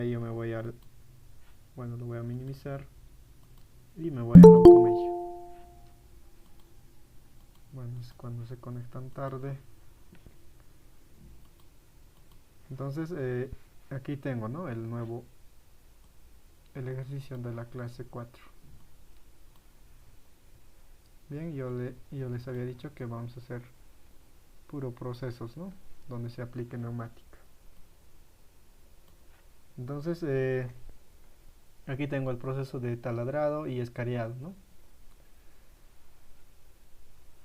Ahí yo me voy al, bueno, lo voy a minimizar y me voy al Automation. Bueno, es cuando se conectan tarde. Entonces, aquí tengo, ¿no? El ejercicio de la clase 4. Bien, yo les había dicho que vamos a hacer puro procesos, ¿no? Donde se aplique neumática. Entonces, aquí tengo el proceso de taladrado y escariado, ¿no?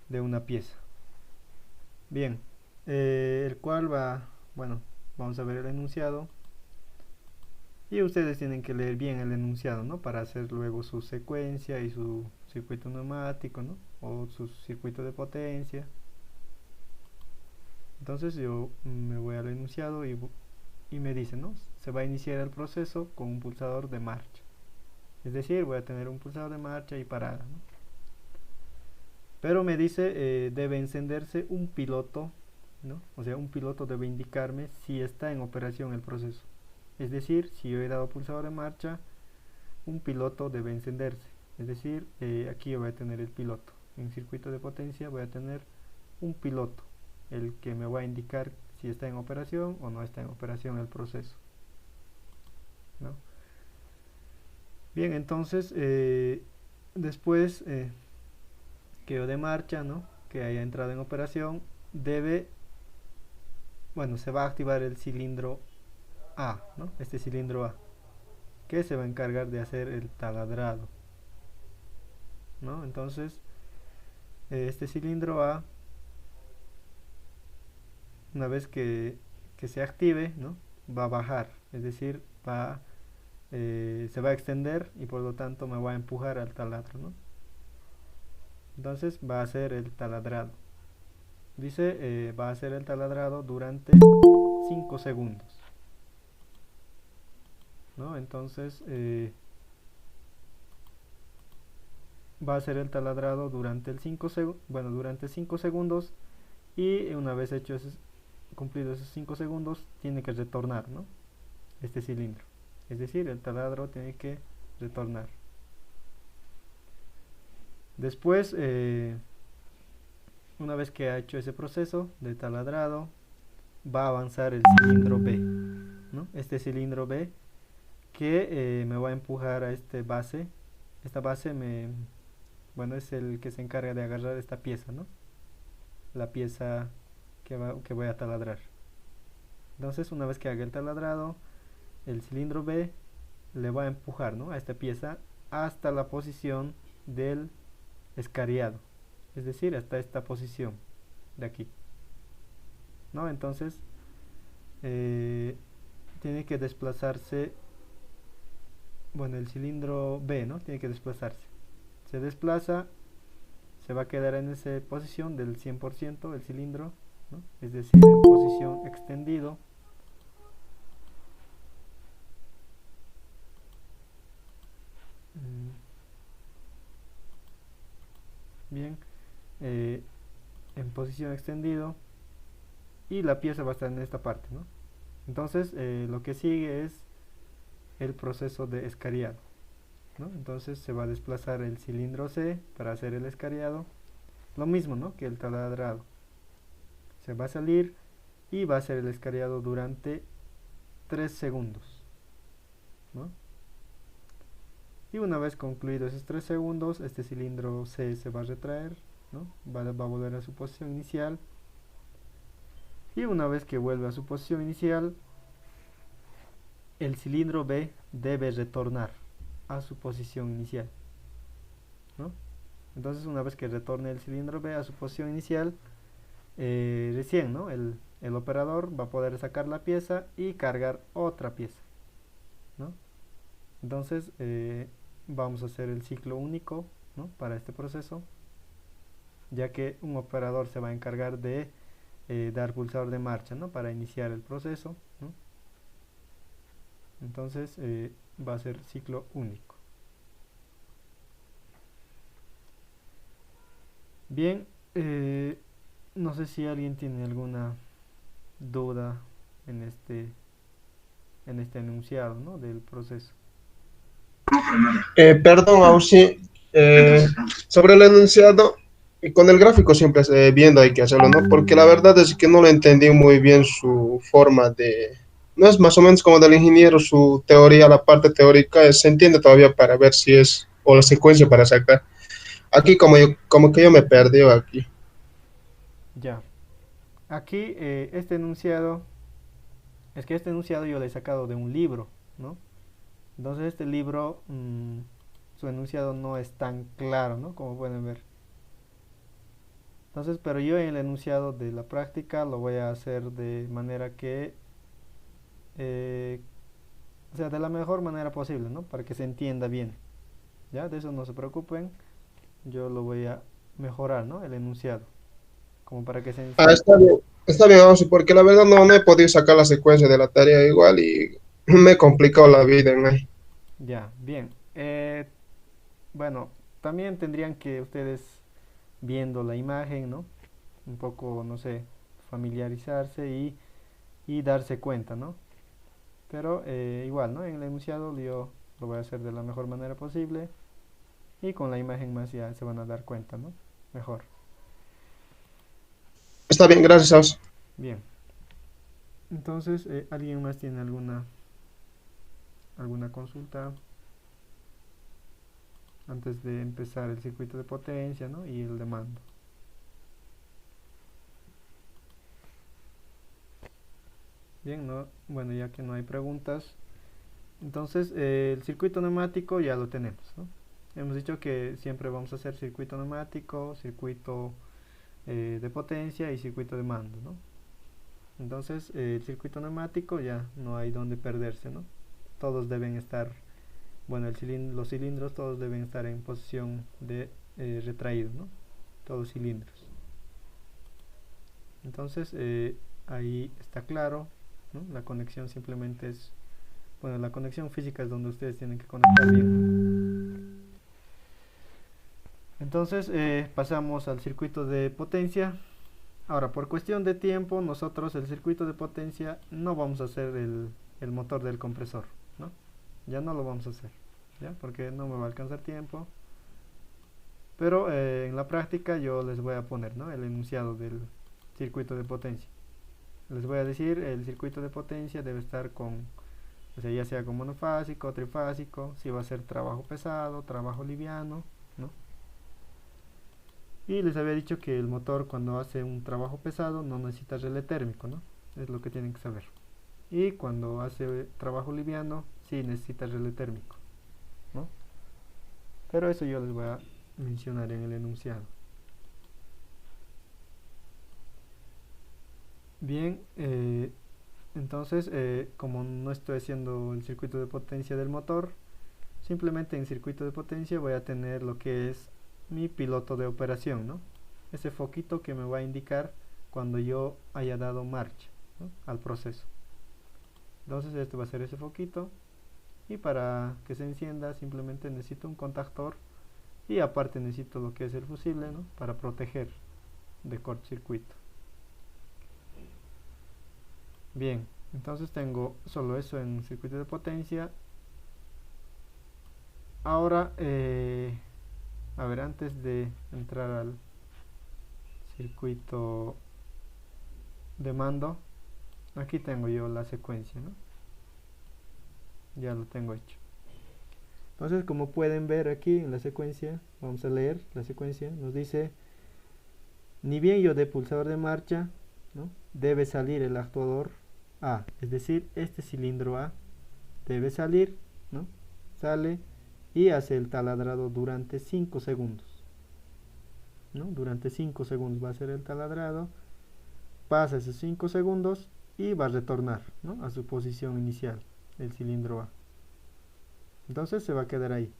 De una pieza. Bien, el cual bueno, vamos a ver el enunciado. Y ustedes tienen que leer bien el enunciado, ¿no? Para hacer luego su secuencia y su circuito neumático, ¿no? O su circuito de potencia. Entonces yo me voy al enunciado y me dice, ¿no? Se va a iniciar el proceso con un pulsador de marcha. Es decir, voy a tener un pulsador de marcha y parada, ¿no? Pero me dice, debe encenderse un piloto, ¿no? O sea, un piloto debe indicarme si está en operación el proceso. Es decir, si yo he dado pulsador de marcha, un piloto debe encenderse. Es decir, aquí yo voy a tener el piloto. En circuito de potencia voy a tener un piloto, el que me va a indicar si está en operación o no está en operación el proceso, ¿no? Bien, entonces después que yo de marcha, ¿no? Que haya entrado en operación, bueno, se va a activar el cilindro A, ¿no? Este cilindro A, que se va a encargar de hacer el taladrado, ¿no? Entonces, este cilindro A, una vez que se active, ¿no? Va a bajar, es decir, se va a extender y por lo tanto me va a empujar al taladro, ¿no? Entonces va a hacer el taladrado. Dice, va a hacer el taladrado durante 5 segundos, ¿no? Entonces va a hacer el taladrado durante durante 5 segundos y una vez cumplidos esos 5 segundos tiene que retornar, ¿no? Este cilindro. Es decir, el taladro tiene que retornar. Después, una vez que ha hecho ese proceso de taladrado, va a avanzar el cilindro B, ¿no? Este cilindro B que me va a empujar a este base. Esta base bueno, es el que se encarga de agarrar esta pieza, ¿no? La pieza que voy a taladrar. Entonces, una vez que haga el taladrado, el cilindro B le va a empujar, ¿no? A esta pieza hasta la posición del escariado, es decir, hasta esta posición de aquí, ¿no? Entonces, eh, tiene que desplazarse, bueno, el cilindro B, ¿no? Tiene que desplazarse. Se desplaza, se va a quedar en esa posición del 100% el cilindro, ¿no? Es decir, en posición extendido. Bien, eh, en posición extendido y la pieza va a estar en esta parte, ¿no? Entonces, lo que sigue es el proceso de escariado, ¿no? Entonces se va a desplazar el cilindro C para hacer el escariado, lo mismo, ¿no? Que el taladrado. Se va a salir y va a hacer el escariado durante 3 segundos, ¿no? Y una vez concluidos esos 3 segundos, este cilindro C se va a retraer, ¿no? Va a volver a su posición inicial. Y una vez que vuelve a su posición inicial, el cilindro B debe retornar a su posición inicial, ¿no? Entonces, una vez que retorne el cilindro B a su posición inicial, recién, ¿no? El operador va a poder sacar la pieza y cargar otra pieza, ¿no? Entonces, vamos a hacer el ciclo único, ¿no? Para este proceso, ya que un operador se va a encargar de dar pulsador de marcha, ¿no? Para iniciar el proceso, ¿no? Entonces, va a ser ciclo único. Bien, no sé si alguien tiene alguna duda en este en este enunciado, ¿no?, del proceso. Perdón, Ausi, eh, sobre el enunciado, y con el gráfico siempre viendo hay que hacerlo, ¿no? Porque la verdad es que no lo entendí muy bien su forma de... No es más o menos como del ingeniero, su teoría, la parte teórica, se entiende todavía para ver si es, o la secuencia para sacar. Aquí como que yo me perdí aquí. Ya. Aquí este enunciado, es que este enunciado yo lo he sacado de un libro, ¿no? Entonces este libro, su enunciado no es tan claro, ¿no?, como pueden ver. Entonces, pero yo en el enunciado de la práctica lo voy a hacer de manera que, eh, o sea, de la mejor manera posible, ¿no?, para que se entienda bien. Ya, de eso no se preocupen, yo lo voy a mejorar, ¿no?, el enunciado, como para que se Ah, entienda. está bien, Ausi, porque la verdad no he podido sacar la secuencia de la tarea igual y me he complicado la vida en ahí. Ya, bien. Bueno, también tendrían que ustedes, viendo la imagen, ¿no?, un poco, no sé, familiarizarse y darse cuenta, ¿no? Pero igual, ¿no? En el enunciado yo lo voy a hacer de la mejor manera posible y con la imagen más ya se van a dar cuenta, ¿no? Mejor. Está bien, gracias, Ausi. Bien. Entonces, ¿alguien más tiene alguna consulta antes de empezar el circuito de potencia, ¿no?, y el de mando? Bien, ¿no? Bueno, ya que no hay preguntas, entonces el circuito neumático ya lo tenemos, ¿no? Hemos dicho que siempre vamos a hacer circuito neumático, circuito de potencia y circuito de mando, ¿no? Entonces, el circuito neumático ya no hay donde perderse, ¿no? Todos deben estar, bueno, los cilindros todos deben estar en posición de retraído, ¿no? Todos cilindros. Entonces, ahí está claro, ¿no? La conexión simplemente es, bueno, la conexión física es donde ustedes tienen que conectar bien. Entonces, pasamos al circuito de potencia. Ahora, por cuestión de tiempo, nosotros el circuito de potencia no vamos a hacer el motor del compresor, ¿no? Ya no lo vamos a hacer, ¿ya? Porque no me va a alcanzar tiempo. Pero en la práctica yo les voy a poner, ¿no?, el enunciado del circuito de potencia. Les voy a decir, el circuito de potencia debe estar con, o sea, ya sea con monofásico, trifásico, si va a ser trabajo pesado, trabajo liviano, ¿no? Y les había dicho que el motor, cuando hace un trabajo pesado, no necesita relé térmico, ¿no? Es lo que tienen que saber. Y cuando hace trabajo liviano, sí necesita relé térmico, ¿no? Pero eso yo les voy a mencionar en el enunciado. Bien, entonces, como no estoy haciendo el circuito de potencia del motor, simplemente en circuito de potencia voy a tener lo que es mi piloto de operación, ¿no? Ese foquito que me va a indicar cuando yo haya dado marcha, ¿no?, al proceso. Entonces este va a ser ese foquito, y para que se encienda simplemente necesito un contactor, y aparte necesito lo que es el fusible, ¿no?, para proteger de cortocircuito. Bien, entonces tengo solo eso en circuito de potencia. Ahora, a ver, antes de entrar al circuito de mando, aquí tengo yo la secuencia, ¿no? Ya lo tengo hecho. Entonces, como pueden ver aquí en la secuencia, vamos a leer la secuencia, nos dice: ni bien yo dé pulsador de marcha, ¿no?, debe salir el actuador A, es decir, este cilindro A debe salir, ¿no? Sale y hace el taladrado durante 5 segundos, ¿no? Durante 5 segundos va a hacer el taladrado, pasa esos 5 segundos y va a retornar, ¿no?, a su posición inicial, el cilindro A. Entonces se va a quedar ahí.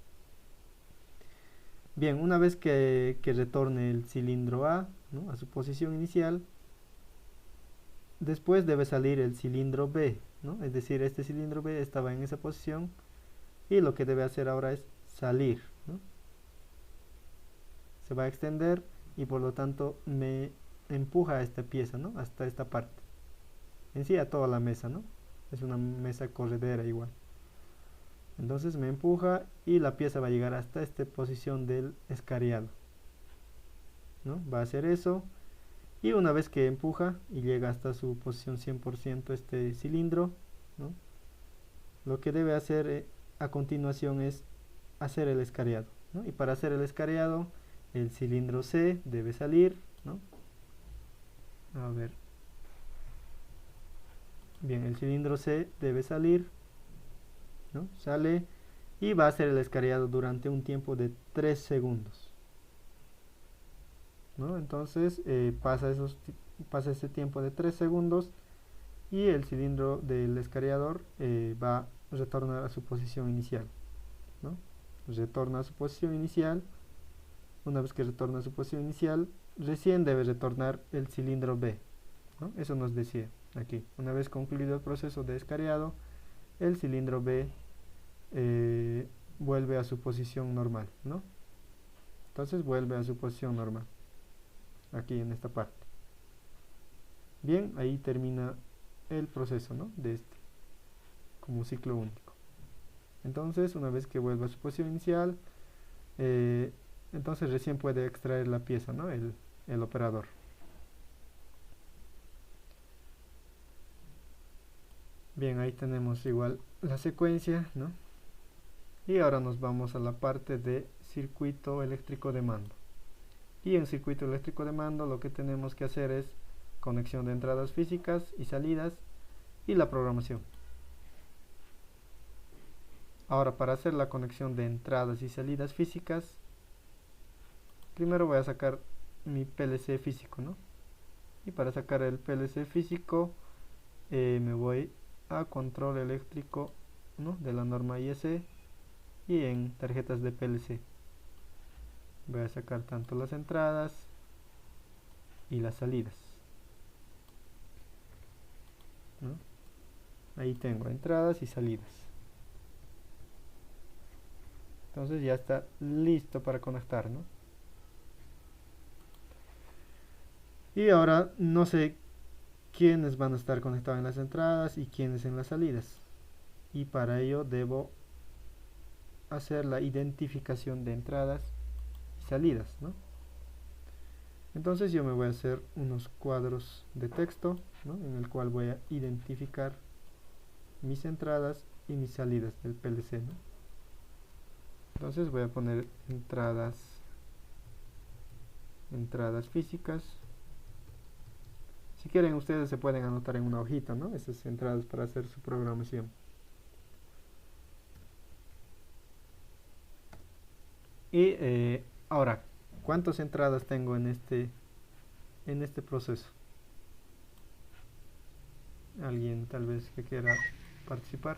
Bien, una vez que retorne el cilindro A, ¿no?, a su posición inicial, después debe salir el cilindro B, ¿no? Es decir, este cilindro B estaba en esa posición y lo que debe hacer ahora es salir, ¿no? Se va a extender y por lo tanto me empuja a esta pieza, ¿no?, hasta esta parte. En sí a toda la mesa, ¿no? es una mesa corredera igual. Entonces me empuja y la pieza va a llegar hasta esta posición del escariado, ¿no? Va a hacer eso, y una vez que empuja y llega hasta su posición 100% este cilindro, ¿no? Lo que debe hacer a continuación es hacer el escariado, ¿no? Y para hacer el escariado, el cilindro C debe salir, ¿no? A ver. Bien, el cilindro C debe salir, ¿no? Sale y va a hacer el escariado durante un tiempo de 3 segundos, ¿no? Entonces pasa ese tiempo de 3 segundos y el cilindro del escariador va a retornar a su posición inicial, ¿no? Retorna a su posición inicial. Una vez que retorna a su posición inicial, recién debe retornar el cilindro B, ¿no? Eso nos decía aquí. Una vez concluido el proceso de escariado, el cilindro B vuelve a su posición normal, ¿no? Entonces vuelve a su posición normal, aquí en esta parte. Bien, ahí termina el proceso, ¿no? De este, como ciclo único. Entonces, una vez que vuelva a su posición inicial, entonces recién puede extraer la pieza, ¿no? El operador. Bien, ahí tenemos igual la secuencia, ¿no? Y ahora nos vamos a la parte de circuito eléctrico de mando. Y en circuito eléctrico de mando lo que tenemos que hacer es conexión de entradas físicas y salidas y la programación. Ahora, para hacer la conexión de entradas y salidas físicas, primero voy a sacar mi PLC físico, ¿no? Y para sacar el PLC físico me voy a control eléctrico, ¿no? De la norma IEC y en tarjetas de PLC voy a sacar tanto las entradas y las salidas, ¿no? Ahí tengo entradas y salidas. Entonces ya está listo para conectar, ¿no? Y ahora no sé quiénes van a estar conectados en las entradas y quiénes en las salidas. Y para ello debo hacer la identificación de entradas y salidas, ¿no? Entonces yo me voy a hacer unos cuadros de texto, ¿no? En el cual voy a identificar mis entradas y mis salidas del PLC, ¿no? Entonces voy a poner entradas físicas. Si quieren ustedes se pueden anotar en una hojita, ¿no? Esas entradas para hacer su programación. Y ahora, ¿cuántas entradas tengo en este proceso? ¿Alguien tal vez que quiera participar?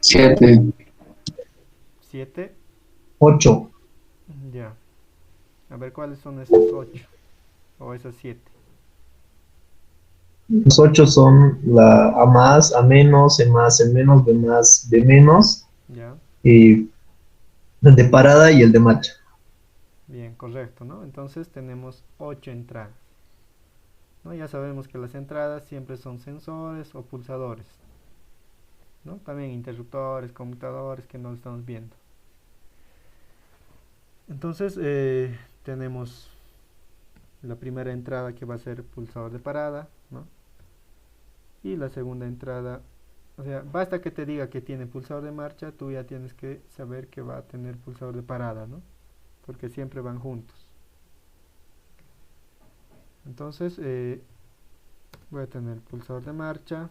7, ¿7? 8. Ya. A ver, ¿cuáles son esos 8? O esas 7. Los 8 son la A más, A menos, E más, E menos, B más, B menos, Ya. y el de parada y el de marcha. Bien, correcto, ¿no? Entonces tenemos 8 entradas, ¿no? Ya sabemos que las entradas siempre son sensores o pulsadores, ¿no? También interruptores, conmutadores que no estamos viendo. Entonces tenemos la primera entrada que va a ser pulsador de parada, ¿no? Y la segunda entrada, o sea, basta que te diga que tiene pulsador de marcha, tú ya tienes que saber que va a tener pulsador de parada, ¿no? Porque siempre van juntos. Entonces voy a tener pulsador de marcha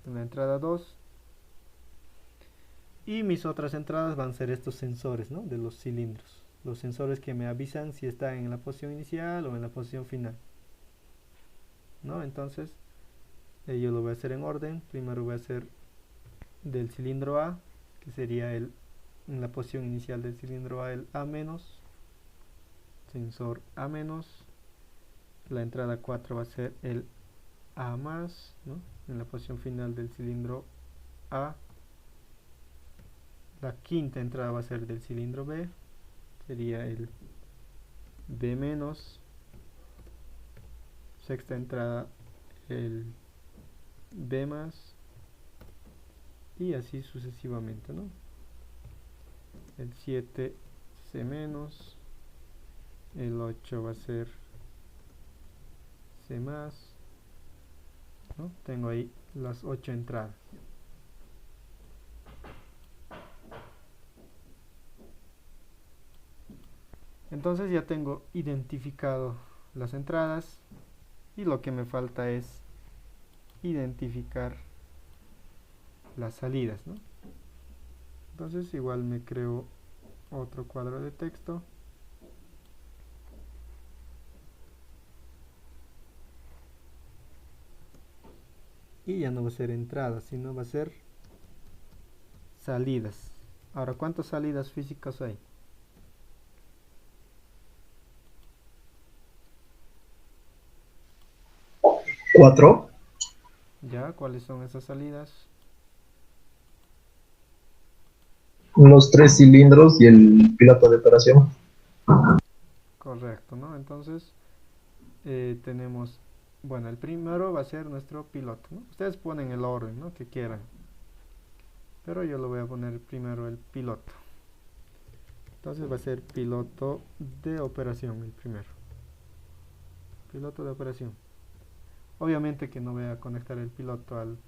en la entrada 2 y mis otras entradas van a ser estos sensores, ¿no? De los cilindros, los sensores que me avisan si está en la posición inicial o en la posición final, ¿no? Entonces yo lo voy a hacer en orden. Primero voy a hacer del cilindro A, que sería en la posición inicial del cilindro A, el A menos, sensor A menos. La entrada 4 va a ser el A más, ¿no? En la posición final del cilindro A. La quinta entrada va a ser del cilindro B, sería el B menos. Sexta entrada el B más, y así sucesivamente, ¿no? El 7 C menos, el 8 va a ser C más, ¿no? Tengo ahí las 8 entradas. Entonces ya tengo identificado las entradas y lo que me falta es identificar las salidas, ¿no? Entonces igual me creo otro cuadro de texto y ya no va a ser entradas, sino va a ser salidas. Ahora, ¿cuántas salidas físicas hay? 4. ¿Ya? ¿Cuáles son esas salidas? Los 3 cilindros y el piloto de operación. Correcto, ¿no? Entonces tenemos, bueno, el primero va a ser nuestro piloto, ¿no? Ustedes ponen el orden, ¿no?, que quieran, pero yo lo voy a poner primero el piloto. Entonces va a ser piloto de operación el primero. Piloto de operación. Obviamente que no voy a conectar el piloto al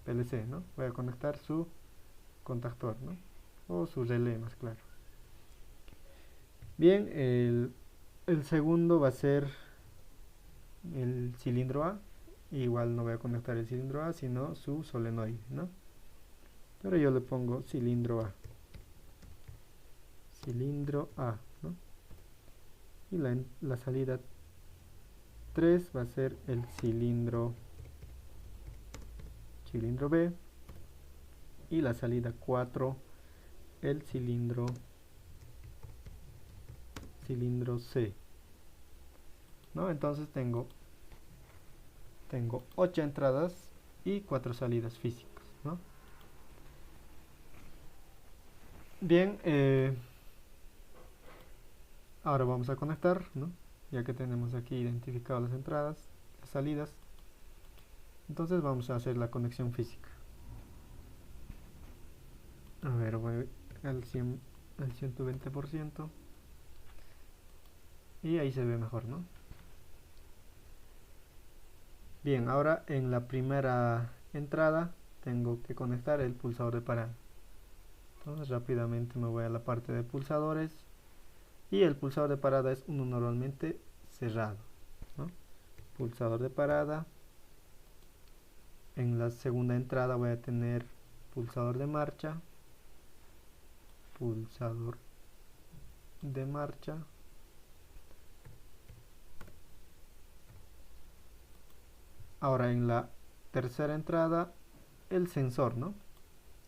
PLC, ¿no? Voy a conectar su contactor, ¿no? O su relé, más claro. Bien, el segundo va a ser el cilindro A. Igual no voy a conectar el cilindro A, sino su solenoide, ¿no? Pero yo le pongo cilindro A. Cilindro A, ¿no? Y la salida 3 va a ser el cilindro B. Y la salida 4, el cilindro C, ¿no? Entonces tengo 8 entradas y 4 salidas físicas, ¿no? Bien, ahora vamos a conectar, ¿no? Ya que tenemos aquí identificadas las entradas, las salidas. Entonces vamos a hacer la conexión física. A ver, voy al 120%. Y ahí se ve mejor, ¿no? Bien, ahora en la primera entrada tengo que conectar el pulsador de parada. Entonces rápidamente me voy a la parte de pulsadores. Y el pulsador de parada es uno normalmente cerrado, ¿no? Pulsador de parada. En la segunda entrada voy a tener pulsador de marcha. Pulsador de marcha. Ahora en la tercera entrada el sensor, ¿no?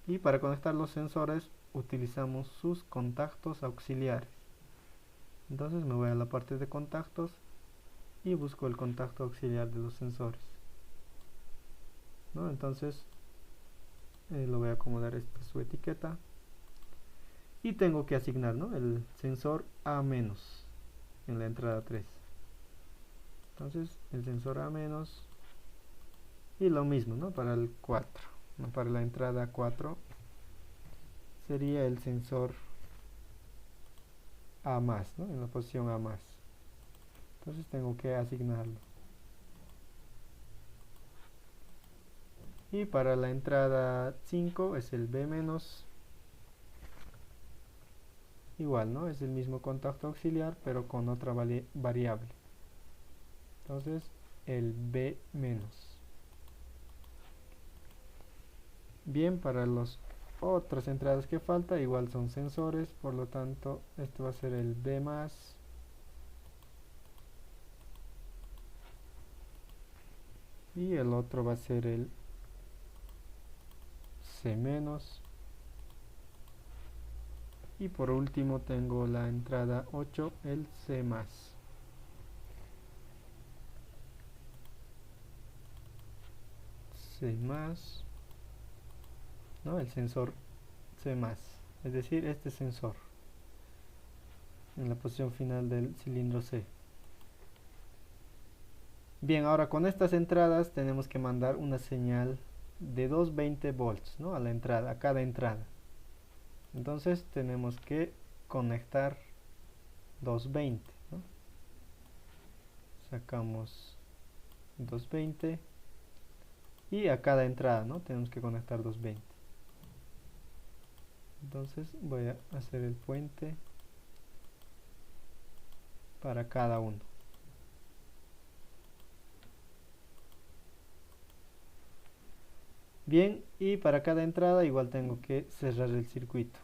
Y para conectar los sensores utilizamos sus contactos auxiliares. Entonces me voy a la parte de contactos y busco el contacto auxiliar de los sensores, ¿no? Entonces lo voy a acomodar su etiqueta y tengo que asignar, ¿no?, el sensor A- en la entrada 3. Entonces el sensor A- y lo mismo, ¿no?, para el 4, ¿no? Para la entrada 4 sería el sensor A+, ¿no?, en la posición A+. Entonces tengo que asignarlo. Y para la entrada 5 es el B-, igual, ¿no? Es el mismo contacto auxiliar, pero con otra variable. Entonces, el B-. Bien, para las otras entradas que falta, igual son sensores, por lo tanto, este va a ser el B+. Y el otro va a ser el C-. Y por último tengo la entrada 8, el C+. C+, ¿no? El sensor C+, es decir, este sensor en la posición final del cilindro C. Bien, ahora con estas entradas tenemos que mandar una señal de 220 volts, ¿no? A la entrada, a cada entrada. Entonces tenemos que conectar 220, ¿no? Sacamos 220 y a cada entrada, ¿no? Tenemos que conectar 220. Entonces voy a hacer el puente para cada uno. Bien, y para cada entrada igual tengo que cerrar el circuito.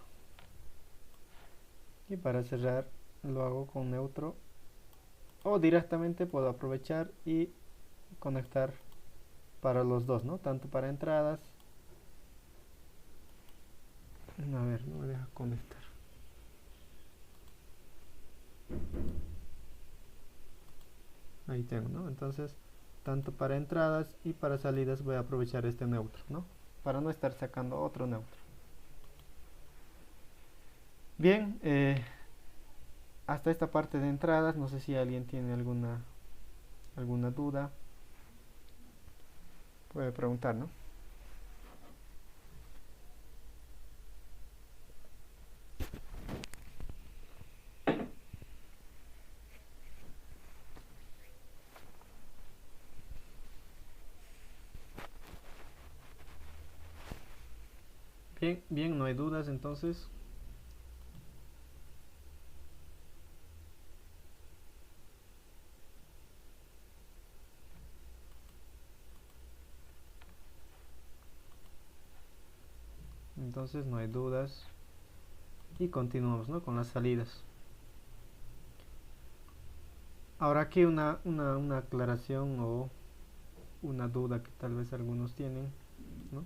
Y para cerrar lo hago con neutro, o directamente puedo aprovechar y conectar para los dos, ¿no? Tanto para entradas. A ver, no me deja conectar. Ahí tengo, ¿no? Entonces, tanto para entradas y para salidas voy a aprovechar este neutro, ¿no? Para no estar sacando otro neutro. Bien, hasta esta parte de entradas, no sé si alguien tiene alguna duda. Puede preguntar, ¿no? Bien, bien, no hay dudas entonces. Entonces no hay dudas. Y continuamos, ¿no? Con las salidas. Ahora aquí una aclaración o una duda que tal vez algunos tienen, ¿no?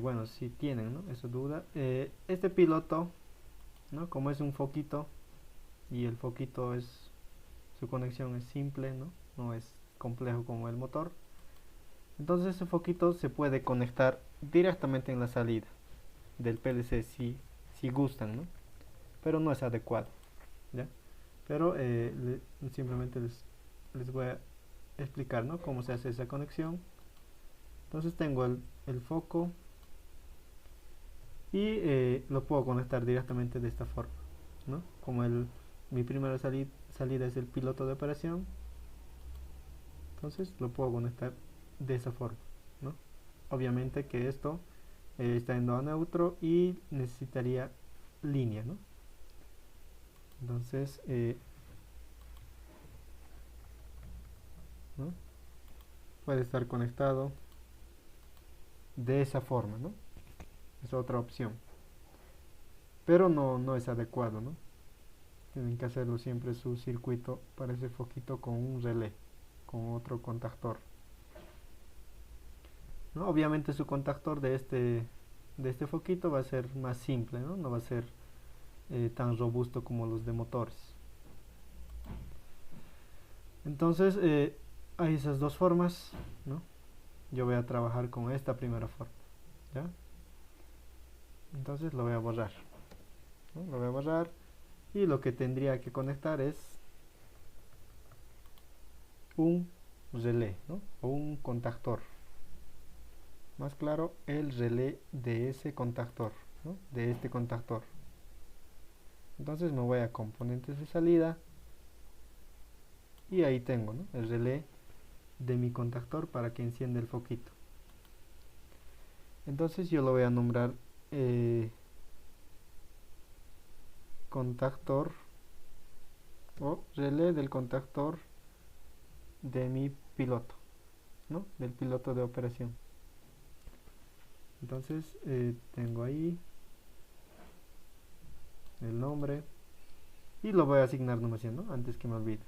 Bueno, si tienen, ¿no? Esa duda. Este piloto, ¿no? Como es un foquito y el foquito es, su conexión es simple, ¿no? No es complejo como el motor. Entonces ese foquito se puede conectar directamente en la salida del PLC si gustan, ¿no? Pero no es adecuado, ¿ya? Pero simplemente les voy a explicar, ¿no? Cómo se hace esa conexión. Entonces tengo el foco y lo puedo conectar directamente de esta forma, ¿no? Como mi primera salida es el piloto de operación, entonces lo puedo conectar de esa forma, ¿no? Obviamente que esto está en do neutro y necesitaría línea, ¿no? Entonces ¿no? Puede estar conectado de esa forma, ¿no? Es otra opción, pero no es adecuado, ¿no? Tienen que hacerlo siempre su circuito para ese foquito con un relé, con otro contactor, ¿no? Obviamente su contactor de este foquito va a ser más simple, ¿no? No va a ser tan robusto como los de motores. Entonces hay esas dos formas, ¿no? Yo voy a trabajar con esta primera forma, ¿ya? Entonces lo voy a borrar, ¿no? Lo voy a borrar y lo que tendría que conectar es un relé, ¿no? O un contactor, más claro, el relé de ese contactor, ¿no? De este contactor. Entonces me voy a componentes de salida y ahí tengo, ¿no? El relé de mi contactor para que encienda el foquito. Entonces yo lo voy a nombrar contactor o relé del contactor de mi piloto, ¿no? Del piloto de operación. Entonces tengo ahí el nombre y lo voy a asignar nomás, ¿no? Antes que me olvide.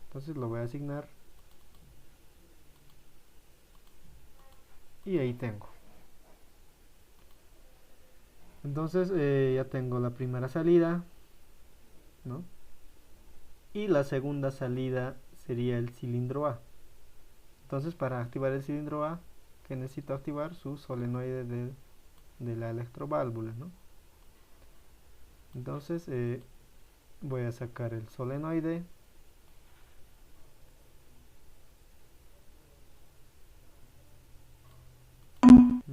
Entonces lo voy a asignar y ahí tengo. Entonces ya tengo la primera salida, ¿no? Y la segunda salida sería el cilindro A. Entonces para activar el cilindro A, que necesito activar su solenoide de la electroválvula, ¿no? Entonces voy a sacar el solenoide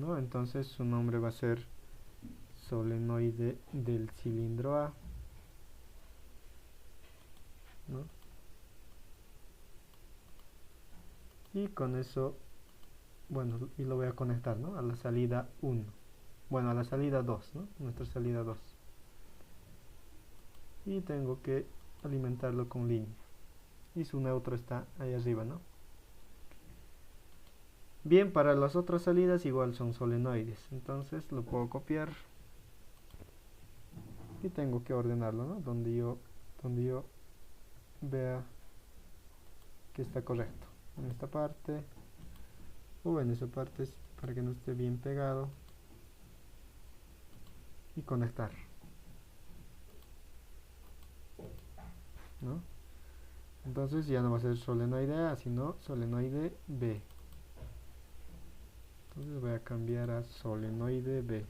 ¿no? Entonces su nombre va a ser solenoide del cilindro A, ¿no? Y con eso, bueno, y lo voy a conectar, ¿no? A la salida 1, bueno, a la salida 2, ¿no? Nuestra salida 2. Y tengo que alimentarlo con línea. Y su neutro está ahí arriba, ¿no? Bien, para las otras salidas igual son solenoides, entonces lo puedo copiar y tengo que ordenarlo, ¿no? Donde yo vea que está correcto, en esta parte o en esa parte, para que no esté bien pegado, y conectar, ¿no? Entonces ya no va a ser solenoide A, sino solenoide B. Entonces voy a cambiar a solenoide B.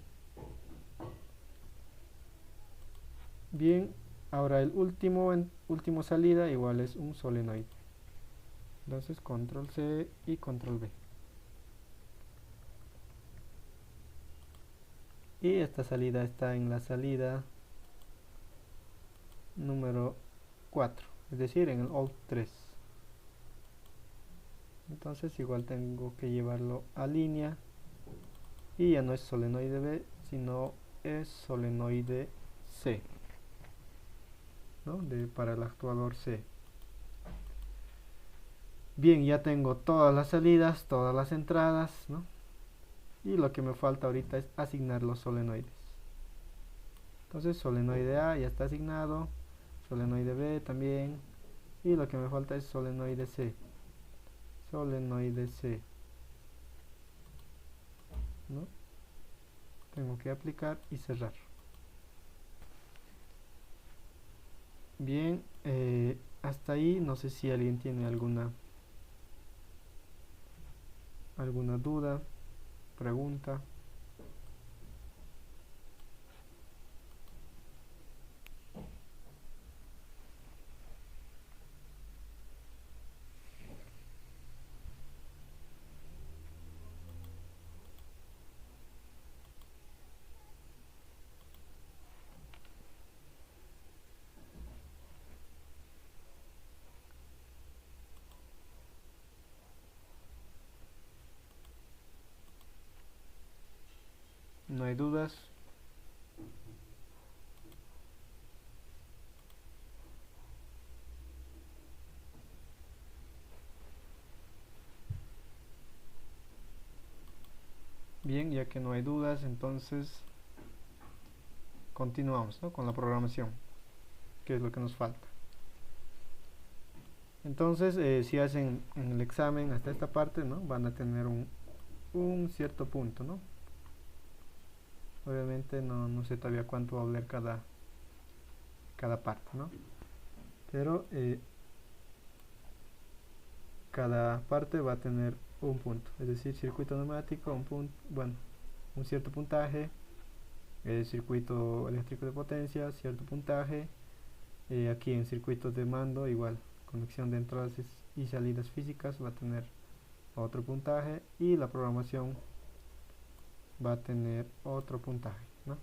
Bien, ahora el último salida igual es un solenoide. Entonces control C y control V. Y esta salida está en la salida número 4, es decir, en el out 3. Entonces igual tengo que llevarlo a línea y ya no es solenoide B, sino es solenoide C, ¿no? Para el actuador C. Bien, ya tengo todas las salidas, todas las entradas, ¿no? Y lo que me falta ahorita es asignar los solenoides. Entonces solenoide A ya está asignado, solenoide B también, y lo que me falta es solenoide C. Solenoide C, ¿no? Tengo que aplicar y cerrar. Bien, hasta ahí no sé si alguien tiene alguna duda, pregunta. No hay dudas. Bien, ya que no hay dudas, entonces continuamos, ¿no? Con la programación, que es lo que nos falta. Entonces, si hacen en el examen hasta esta parte, ¿no? Van a tener un cierto punto, ¿no? Obviamente no sé todavía cuánto va a valer cada parte, ¿no? Pero cada parte va a tener un punto, es decir, circuito neumático, un punto, bueno, un cierto puntaje, circuito eléctrico de potencia, cierto puntaje, aquí en circuitos de mando igual, conexión de entradas y salidas físicas va a tener otro puntaje, y la programación va a tener otro puntaje, ¿no?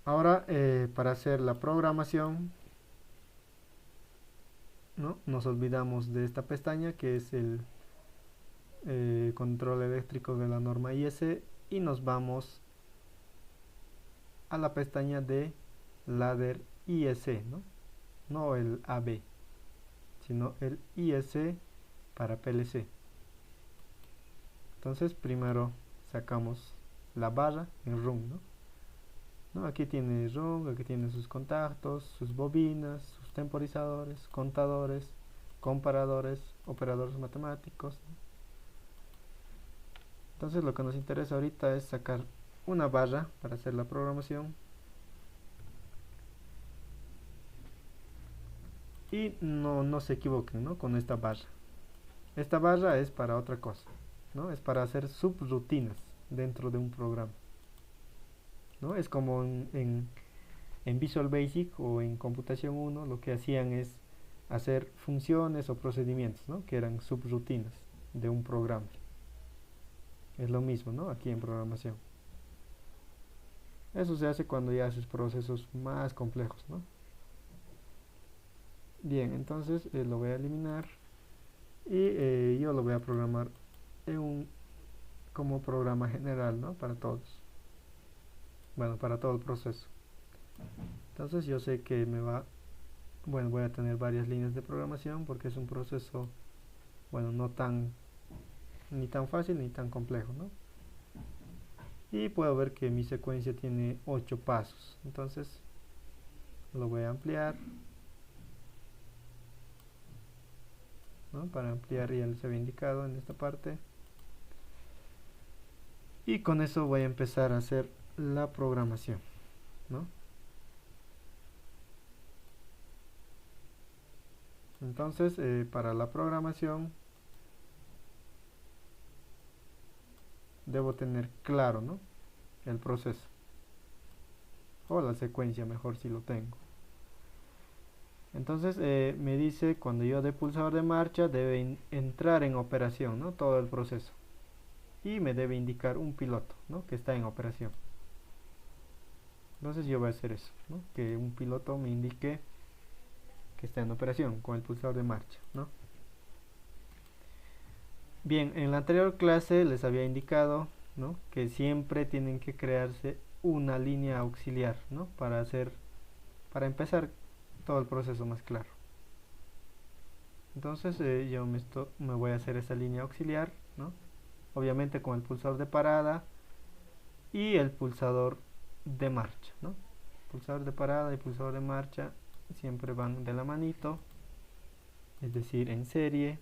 Ahora, para hacer la programación, ¿no? Nos olvidamos de esta pestaña que es el control eléctrico de la norma IS, y nos vamos a la pestaña de ladder IS, no el AB, sino el IS para PLC. Entonces primero sacamos la barra en run, ¿no? Aquí tiene run, aquí tiene sus contactos, sus bobinas, sus temporizadores, contadores, comparadores, operadores matemáticos, ¿no? Entonces lo que nos interesa ahorita es sacar una barra para hacer la programación, y no se equivoquen, ¿no? Con esta barra. Esta barra es para otra cosa, ¿no? Es para hacer subrutinas dentro de un programa, ¿no? Es como en Visual Basic o en Computación 1 lo que hacían es hacer funciones o procedimientos, ¿no? Que eran subrutinas. de un programa. Es lo mismo, ¿no? Aquí en programación. Eso se hace cuando ya haces procesos más complejos, ¿no? Bien, entonces lo voy a eliminar y yo lo voy a programar como programa general, ¿no? Para todos. Bueno, para todo el proceso. Entonces yo sé que voy a tener varias líneas de programación porque es un proceso, bueno, ni tan fácil ni tan complejo, ¿no? Y puedo ver que mi secuencia tiene 8 pasos. Entonces lo voy a ampliar, ¿no? Para ampliar ya les había indicado en esta parte. Y con eso voy a empezar a hacer la programación, ¿no? Entonces para la programación debo tener claro, ¿no? El proceso o la secuencia, mejor si lo tengo. Entonces me dice cuando yo dé pulsador de marcha debe entrar en operación, ¿no? Todo el proceso, y me debe indicar un piloto, ¿no? Que está en operación. Entonces yo voy a hacer eso, ¿no? Que un piloto me indique que está en operación con el pulsador de marcha, ¿no? Bien, en la anterior clase les había indicado, ¿no? Que siempre tienen que crearse una línea auxiliar, ¿no? Para empezar todo el proceso más claro. Entonces yo me voy a hacer esa línea auxiliar, ¿no? Obviamente con el pulsador de parada y el pulsador de marcha, ¿no? Pulsador de parada y pulsador de marcha siempre van de la manito, es decir, en serie.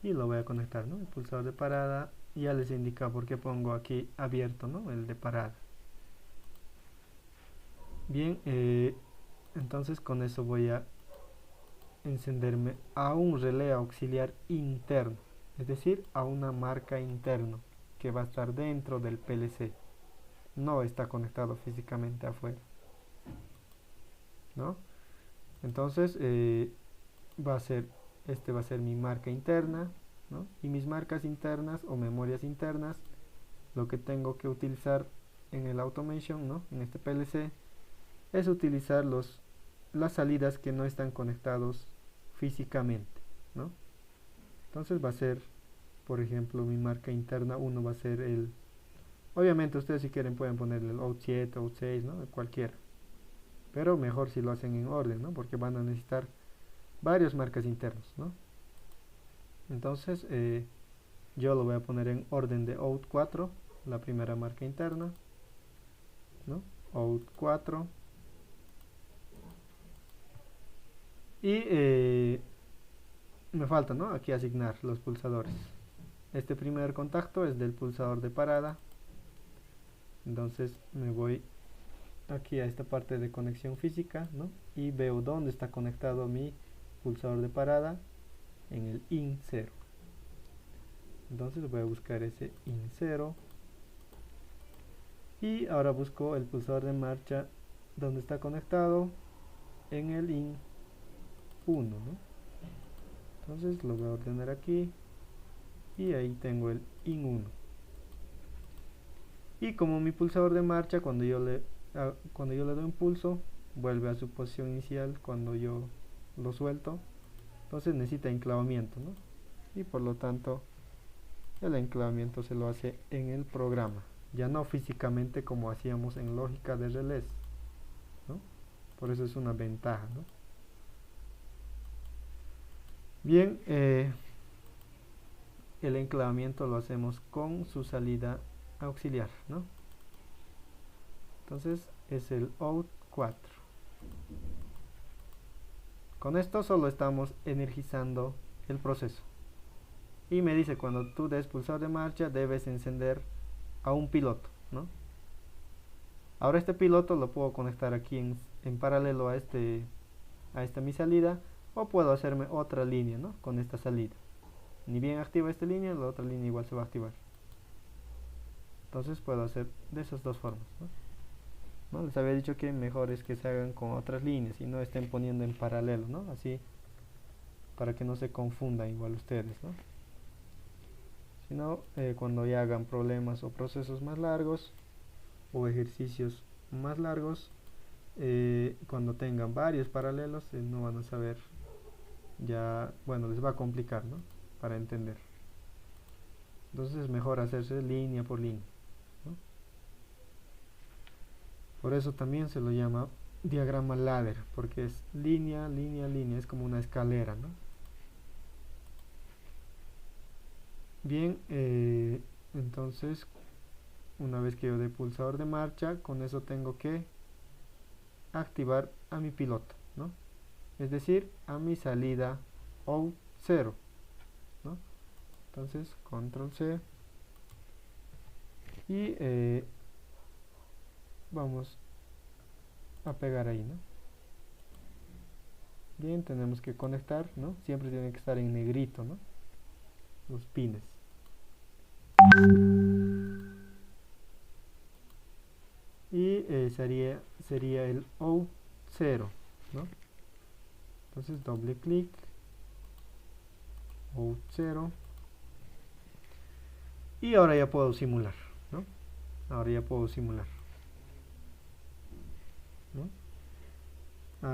Y lo voy a conectar, ¿no? El pulsador de parada ya les indica por qué pongo aquí abierto, ¿no? El de parada. Bien, entonces con eso voy a encenderme a un relé auxiliar interno, es decir, a una marca interno que va a estar dentro del PLC, no está conectado físicamente afuera, ¿no? Entonces va a ser mi marca interna, ¿no? Y mis marcas internas o memorias internas, lo que tengo que utilizar en el automation, ¿no? En este PLC es utilizar las salidas que no están conectados físicamente, ¿no? Entonces va a ser, por ejemplo, mi marca interna 1 va a ser obviamente ustedes si quieren pueden ponerle el out 7, out 6, ¿no? Cualquiera, pero mejor si lo hacen en orden, ¿no? Porque van a necesitar varias marcas internas, ¿no? Entonces yo lo voy a poner en orden de out 4, la primera marca interna, ¿no? Out 4. Y me falta, ¿no? Aquí asignar los pulsadores. Este primer contacto es del pulsador de parada. Entonces me voy aquí a esta parte de conexión física, ¿no? Y veo dónde está conectado mi pulsador de parada, en el IN 0. Entonces voy a buscar ese IN 0. Y ahora busco el pulsador de marcha donde está conectado, en el IN 1, ¿no? Entonces lo voy a ordenar aquí y ahí tengo el IN 1. Y como mi pulsador de marcha cuando yo le doy un pulso vuelve a su posición inicial cuando yo lo suelto, entonces necesita enclavamiento, ¿no? Y por lo tanto el enclavamiento se lo hace en el programa, ya no físicamente como hacíamos en lógica de relés, ¿no? Por eso es una ventaja, ¿no? Bien, el enclavamiento lo hacemos con su salida auxiliar, ¿no? Entonces es el out 4. Con esto solo estamos energizando el proceso. Y me dice cuando tú des pulsador de marcha debes encender a un piloto, ¿no? Ahora este piloto lo puedo conectar aquí en paralelo a esta mi salida, o puedo hacerme otra línea, ¿no? Con esta salida. Ni bien activa esta línea, la otra línea igual se va a activar. Entonces puedo hacer de esas dos formas, ¿no? Les había dicho que mejor es que se hagan con otras líneas y no estén poniendo en paralelo, ¿no? Así para que no se confundan igual ustedes, ¿no? Sino cuando ya hagan problemas o procesos más largos o ejercicios más largos, cuando tengan varios paralelos, no van a saber, ya, bueno, les va a complicar, ¿no? Para entender. Entonces es mejor hacerse línea por línea, ¿no? Por eso también se lo llama diagrama ladder, porque es línea, línea, línea, es como una escalera, ¿no? Bien, entonces una vez que yo dé pulsador de marcha, con eso tengo que activar a mi piloto, ¿no? Es decir, a mi salida out 0, ¿no? Entonces control C y vamos a pegar ahí, ¿no? Bien, tenemos que conectar, ¿no? Siempre tiene que estar en negrito, ¿no? Los pines. Y sería el out 0, ¿no? Entonces doble clic, out 0, y ahora ya puedo simular, ¿no? Ahora ya puedo simular, ¿no?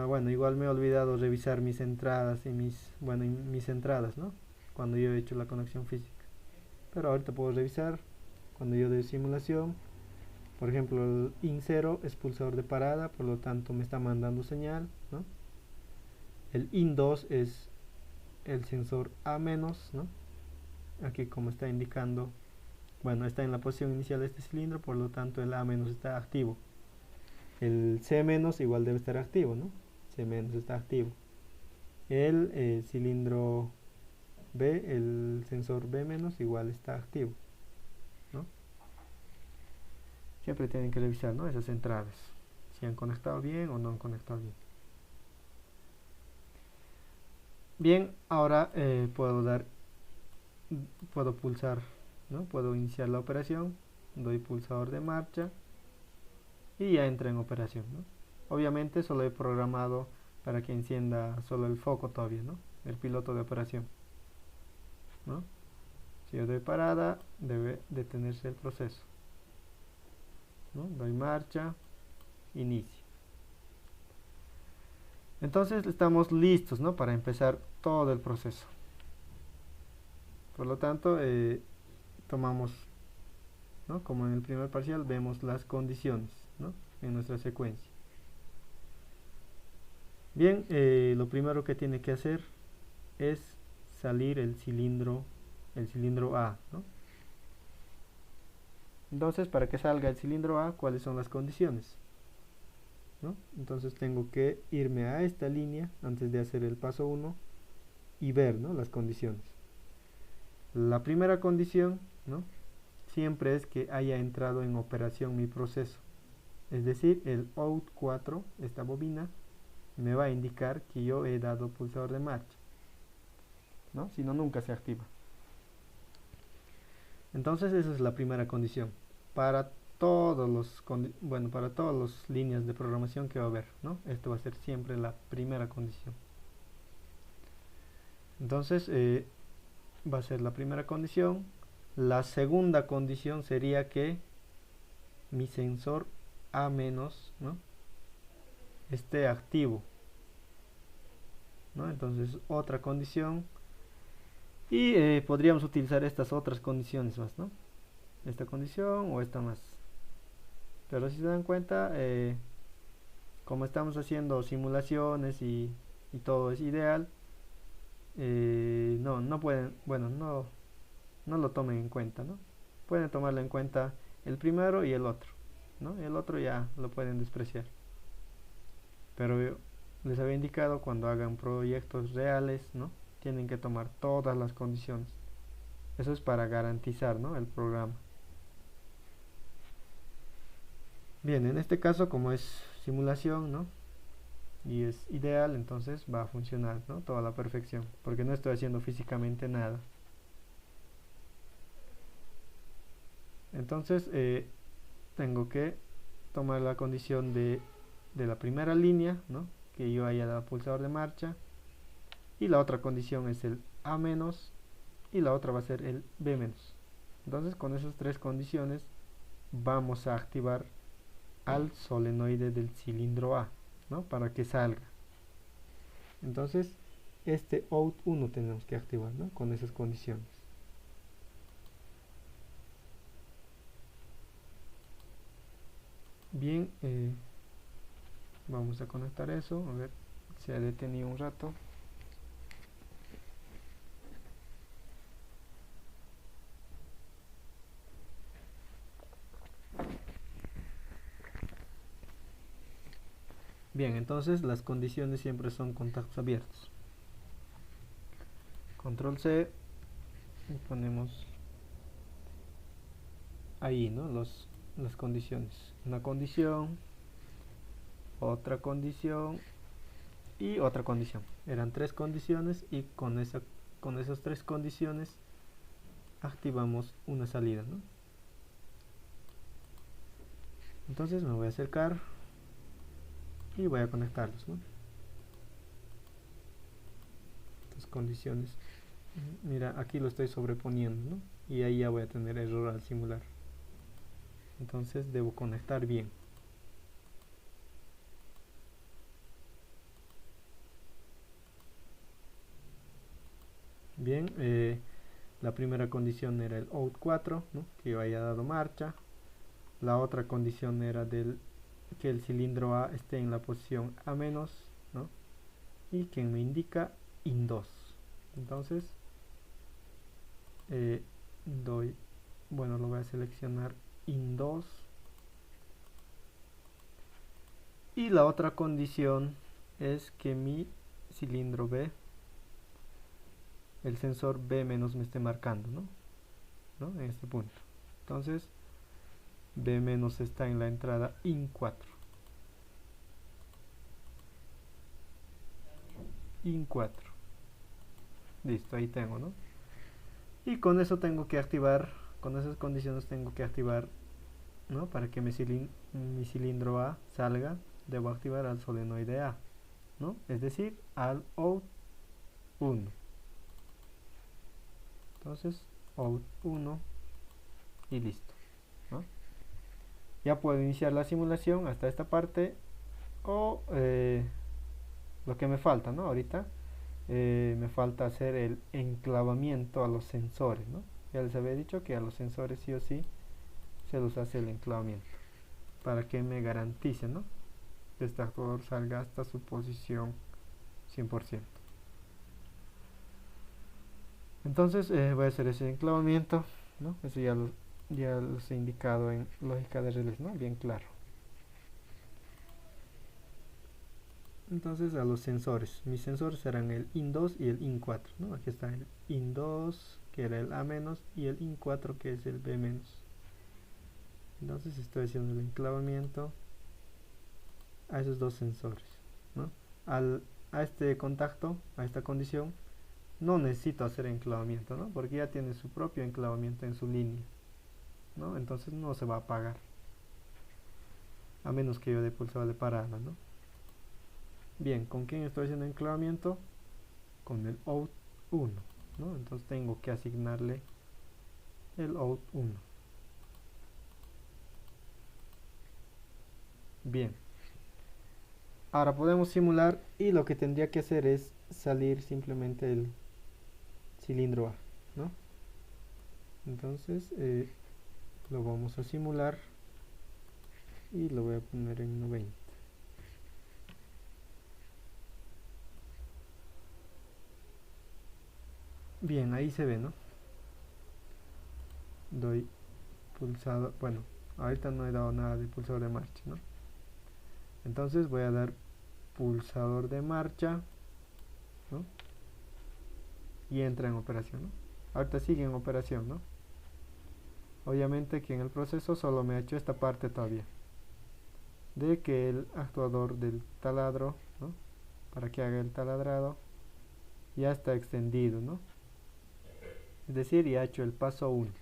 Bueno, igual me he olvidado revisar mis entradas y mis entradas, ¿no? Cuando yo he hecho la conexión física. Pero ahorita puedo revisar cuando yo doy simulación. Por ejemplo, el IN0 es pulsador de parada, por lo tanto me está mandando señal, ¿no? El IN2 es el sensor A-, ¿no? Aquí como está indicando, bueno, está en la posición inicial de este cilindro, por lo tanto el A- está activo. El C- igual debe estar activo, ¿no? C- está activo. El cilindro B, el sensor B- igual está activo, ¿no? Siempre tienen que revisar, ¿no? Esas entradas, si han conectado bien o no han conectado bien. Bien, ahora puedo pulsar, ¿no? Puedo iniciar la operación, doy pulsador de marcha y ya entra en operación, ¿no? Obviamente solo he programado para que encienda solo el foco todavía, ¿no? El piloto de operación, ¿no? Si yo doy parada, debe detenerse el proceso, ¿no? Doy marcha, inicio. Entonces estamos listos, ¿no? Para empezar todo el proceso. Por lo tanto, tomamos, ¿no? Como en el primer parcial, vemos las condiciones, ¿no? En nuestra secuencia. Bien, lo primero que tiene que hacer es salir el cilindro A, ¿no? Entonces, para que salga el cilindro A, ¿cuáles son las condiciones? ¿No? Entonces tengo que irme a esta línea antes de hacer el paso 1 y ver, ¿no? Las condiciones. La primera condición, ¿no? Siempre es que haya entrado en operación mi proceso. Es decir, el out 4, esta bobina, me va a indicar que yo he dado pulsador de marcha, ¿no? Si no, nunca se activa. Entonces esa es la primera condición para para todas las líneas de programación que va a haber, ¿no? Esto va a ser siempre la primera condición. Entonces va a ser la primera condición. La segunda condición sería que mi sensor A-, ¿no? esté activo, ¿no? Entonces otra condición. Y podríamos utilizar estas otras condiciones más, ¿no? Esta condición o esta más. Pero si se dan cuenta, como estamos haciendo simulaciones y todo es ideal, no pueden, bueno, no lo tomen en cuenta, ¿no? Pueden tomarlo en cuenta el primero y el otro, ¿no? El otro ya lo pueden despreciar. Pero yo les había indicado, cuando hagan proyectos reales, ¿no? Tienen que tomar todas las condiciones. Eso es para garantizar, ¿no? El programa. Bien, en este caso, como es simulación, ¿no? Y es ideal, entonces va a funcionar, ¿no? Toda la perfección, porque no estoy haciendo físicamente nada. Entonces tengo que tomar la condición de la primera línea, ¿no? Que yo haya dado pulsador de marcha, y la otra condición es el A menos y la otra va a ser el B menos. Entonces con esas tres condiciones vamos a activar al solenoide del cilindro A, ¿no? Para que salga. Entonces este out 1 tenemos que activar, ¿no? Con esas condiciones. Bien, vamos a conectar eso, a ver, se ha detenido un rato. Bien, entonces las condiciones siempre son contactos abiertos. Control C y ponemos ahí, ¿no? Las condiciones. Una condición, otra condición y otra condición. Eran tres condiciones y con esas tres condiciones activamos una salida, ¿no? Entonces me voy a acercar y voy a conectarlos, ¿no? Estas condiciones. Mira, aquí lo estoy sobreponiendo, ¿no? Y ahí ya voy a tener error al simular. Entonces debo conectar bien. Bien, la primera condición era el out 4, ¿no? Que yo haya dado marcha. La otra condición era que el cilindro A esté en la posición A menos, ¿no? Y que me indica IN 2. Entonces bueno, lo voy a seleccionar IN 2. Y la otra condición es que mi cilindro B, el sensor B menos me esté marcando, ¿no? En este punto. Entonces B menos está en la entrada IN 4. IN 4. Listo, ahí tengo, ¿no? Y con eso tengo que activar, con esas condiciones tengo que activar, ¿no? Para que mi cilindro A salga, debo activar al solenoide A, ¿no? Es decir, al out 1. Entonces, out 1 y listo, ¿no? Ya puedo iniciar la simulación hasta esta parte o lo que me falta, ¿no? Ahorita me falta hacer el enclavamiento a los sensores, ¿no? Ya les había dicho que a los sensores sí o sí se los hace el enclavamiento para que me garantice, ¿no? Que este actuador salga hasta su posición 100%. Entonces voy a hacer ese enclavamiento, ¿no? Eso ya los he indicado en lógica de relés, ¿no? Bien claro. Entonces a los sensores, mis sensores serán el IN 2 y el IN 4, ¿no? Aquí está el IN 2 que era el A menos y el IN 4 que es el B menos. Entonces estoy haciendo el enclavamiento a esos dos sensores, ¿no? A este contacto, a esta condición, no necesito hacer enclavamiento, ¿no? Porque ya tiene su propio enclavamiento en su línea, ¿no? Entonces no se va a apagar, a menos que yo dé pulsado de parada, ¿no? Bien, ¿con quién estoy haciendo enclavamiento? Con el out 1, ¿no? Entonces tengo que asignarle el out 1. Bien, ahora podemos simular y lo que tendría que hacer es salir simplemente el cilindro A, ¿no? Entonces lo vamos a simular y lo voy a poner en 90. Bien, ahí se ve, ¿no? Doy pulsado, bueno, ahorita no he dado nada de pulsador de marcha, ¿no? Entonces voy a dar pulsador de marcha, ¿no? Y entra en operación, ¿no? Ahorita sigue en operación, ¿no? Obviamente que en el proceso solo me ha hecho esta parte todavía, de que el actuador del taladro, ¿no? Para que haga el taladrado, ya está extendido, ¿no? Es decir, ya ha hecho el paso 1.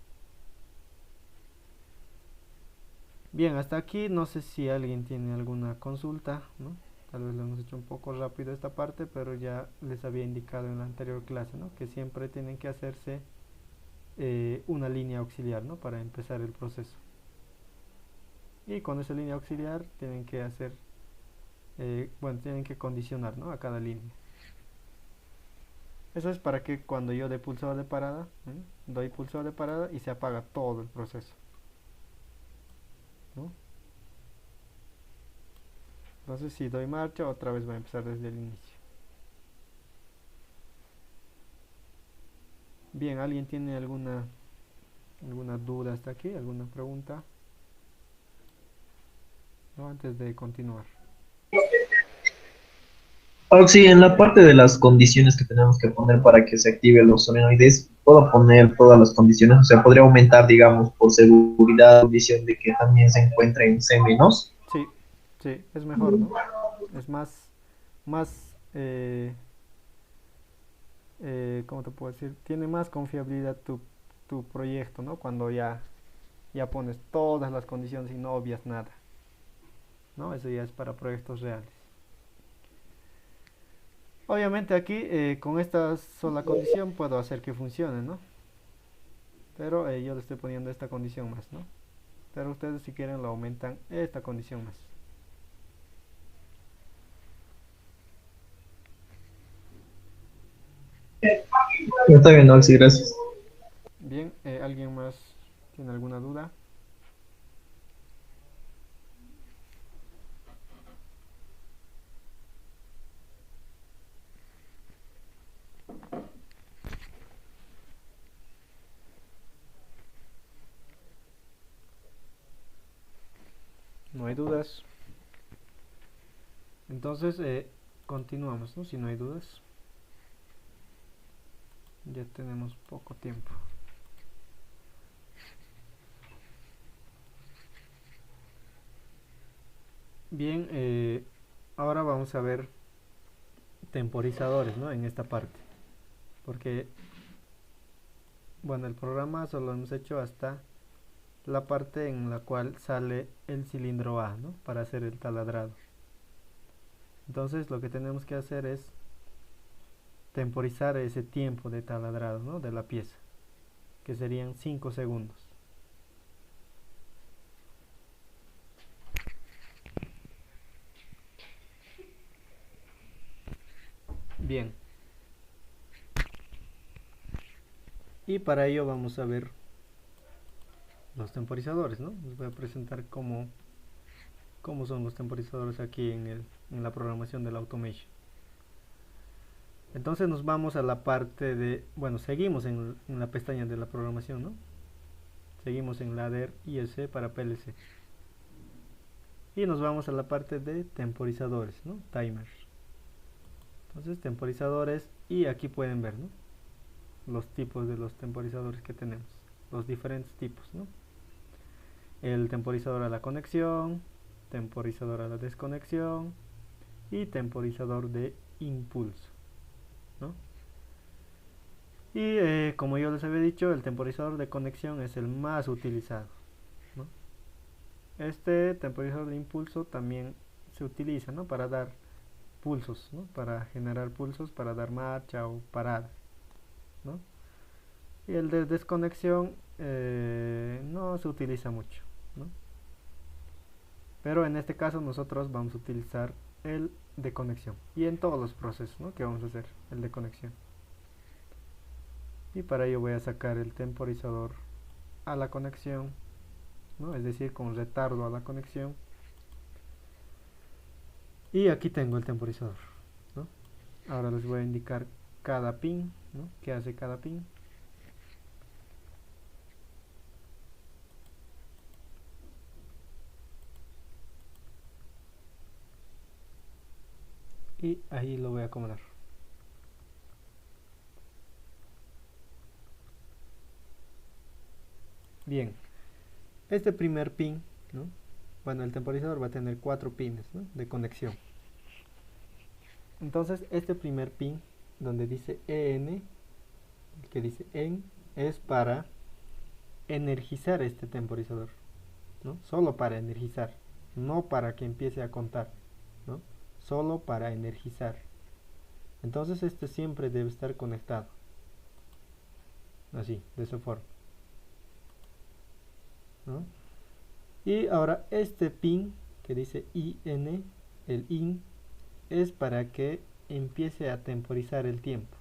Bien, hasta aquí no sé si alguien tiene alguna consulta, ¿no? Tal vez lo hemos hecho un poco rápido esta parte, pero ya les había indicado en la anterior clase, ¿no? Que siempre tienen que hacerse una línea auxiliar, ¿no? Para empezar el proceso. Y con esa línea auxiliar tienen que hacer, bueno, tienen que condicionar, ¿no? A cada línea. Eso es para que cuando yo dé pulsador de parada, doy pulsador de parada y se apaga todo el proceso, ¿no? Entonces si doy marcha, otra vez va a empezar desde el inicio. Bien, ¿alguien tiene alguna duda hasta aquí? ¿Alguna pregunta? ¿No? Antes de continuar. Sí, en la parte de las condiciones que tenemos que poner para que se activen los solenoides, puedo poner todas las condiciones, o sea, podría aumentar, digamos, por seguridad, la condición de que también se encuentre en C-. Sí, sí, es mejor, ¿no? Es más, ¿cómo te puedo decir? Tiene más confiabilidad tu proyecto, ¿no? Cuando ya pones todas las condiciones y no obvias nada, ¿no? Eso ya es para proyectos reales. Obviamente aquí con esta sola condición puedo hacer que funcione, ¿no? Pero yo le estoy poniendo esta condición más, ¿no? Pero ustedes si quieren lo aumentan esta condición más. Está bien, Alexi, gracias. Bien, ¿alguien más tiene alguna duda? No hay dudas. Entonces continuamos, ¿no? Si no hay dudas. Ya tenemos poco tiempo. Bien, ahora vamos a ver temporizadores, ¿no? En esta parte. Porque, bueno, el programa solo hemos hecho hasta la parte en la cual sale el cilindro A, ¿no? Para hacer el taladrado. Entonces lo que tenemos que hacer es temporizar ese tiempo de taladrado, ¿no? De la pieza, que serían 5 segundos. Bien. Y para ello vamos a ver los temporizadores, ¿no? Les voy a presentar cómo son los temporizadores aquí en la programación del automation. Entonces nos vamos a la parte de, bueno, seguimos en la pestaña de la programación, ¿no? Seguimos en ladder ISC para PLC. Y nos vamos a la parte de temporizadores, ¿no? Timers. Entonces temporizadores, y aquí pueden ver, ¿no? Los tipos de los temporizadores que tenemos, los diferentes tipos, ¿no? El temporizador a la conexión, temporizador a la desconexión y temporizador de impulso, ¿no? Y como yo les había dicho, el temporizador de conexión es el más utilizado, ¿no? Este temporizador de impulso también se utiliza, ¿no? Para dar pulsos, ¿no? Para generar pulsos, para dar marcha o parada, ¿no? Y el de desconexión no se utiliza mucho, ¿no? Pero en este caso nosotros vamos a utilizar el de conexión, y en todos los procesos, ¿no? Que vamos a hacer el de conexión. Y para ello voy a sacar el temporizador a la conexión, ¿no? Es decir, con retardo a la conexión. Y aquí tengo el temporizador, ¿no? Ahora les voy a indicar cada pin, ¿no? ¿Qué hace cada pin? Y ahí lo voy a acomodar. Bien, este primer pin, ¿no? Bueno, el temporizador va a tener 4 pines, ¿no? De conexión. Entonces este primer pin donde dice EN, el que dice EN, es para energizar este temporizador, ¿no? Solo para energizar, no para que empiece a contar, ¿no? solo para energizar. Entonces este siempre debe estar conectado, así, de esa forma, ¿no? Y ahora este pin que dice IN, el IN, es para que empiece a temporizar el tiempo,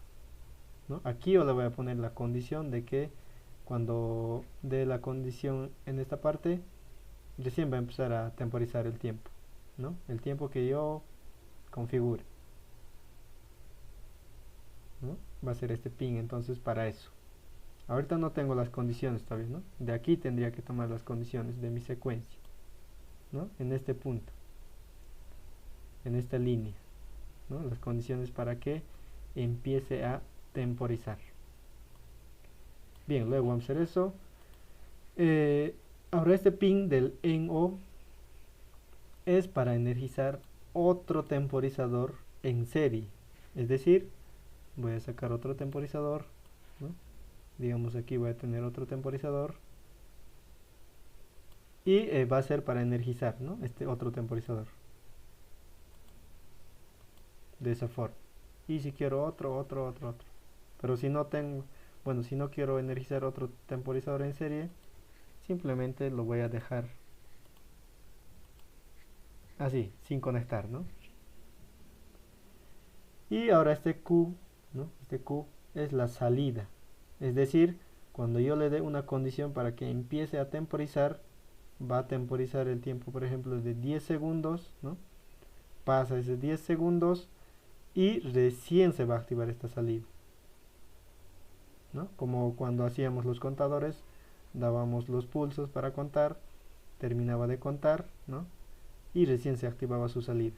¿no? Aquí yo le voy a poner la condición de que cuando dé la condición en esta parte, recién va a empezar a temporizar el tiempo, ¿no? El tiempo que yo configure, ¿no? Va a ser este pin entonces para eso. Ahorita no tengo las condiciones todavía, ¿no? De aquí tendría que tomar las condiciones de mi secuencia, ¿no? En este punto, en esta línea, ¿no? Las condiciones para que empiece a temporizar. Bien, luego vamos a hacer eso. Ahora este pin del NO es para energizar otro temporizador en serie. Es decir, voy a sacar otro temporizador, ¿no? Digamos aquí voy a tener otro temporizador. Y va a ser para energizar, ¿no? Este otro temporizador. De esa forma. Y si quiero otro. Pero si no tengo, bueno, si no quiero energizar otro temporizador en serie, simplemente lo voy a dejar así, sin conectar, ¿no? Y ahora este Q, ¿no? Este Q es la salida. Es decir, cuando yo le dé una condición para que empiece a temporizar, va a temporizar el tiempo, por ejemplo, de 10 segundos, ¿no? Pasa ese 10 segundos y recién se va a activar esta salida, ¿no? Como cuando hacíamos los contadores, dábamos los pulsos para contar, terminaba de contar, ¿no? Y recién se activaba su salida,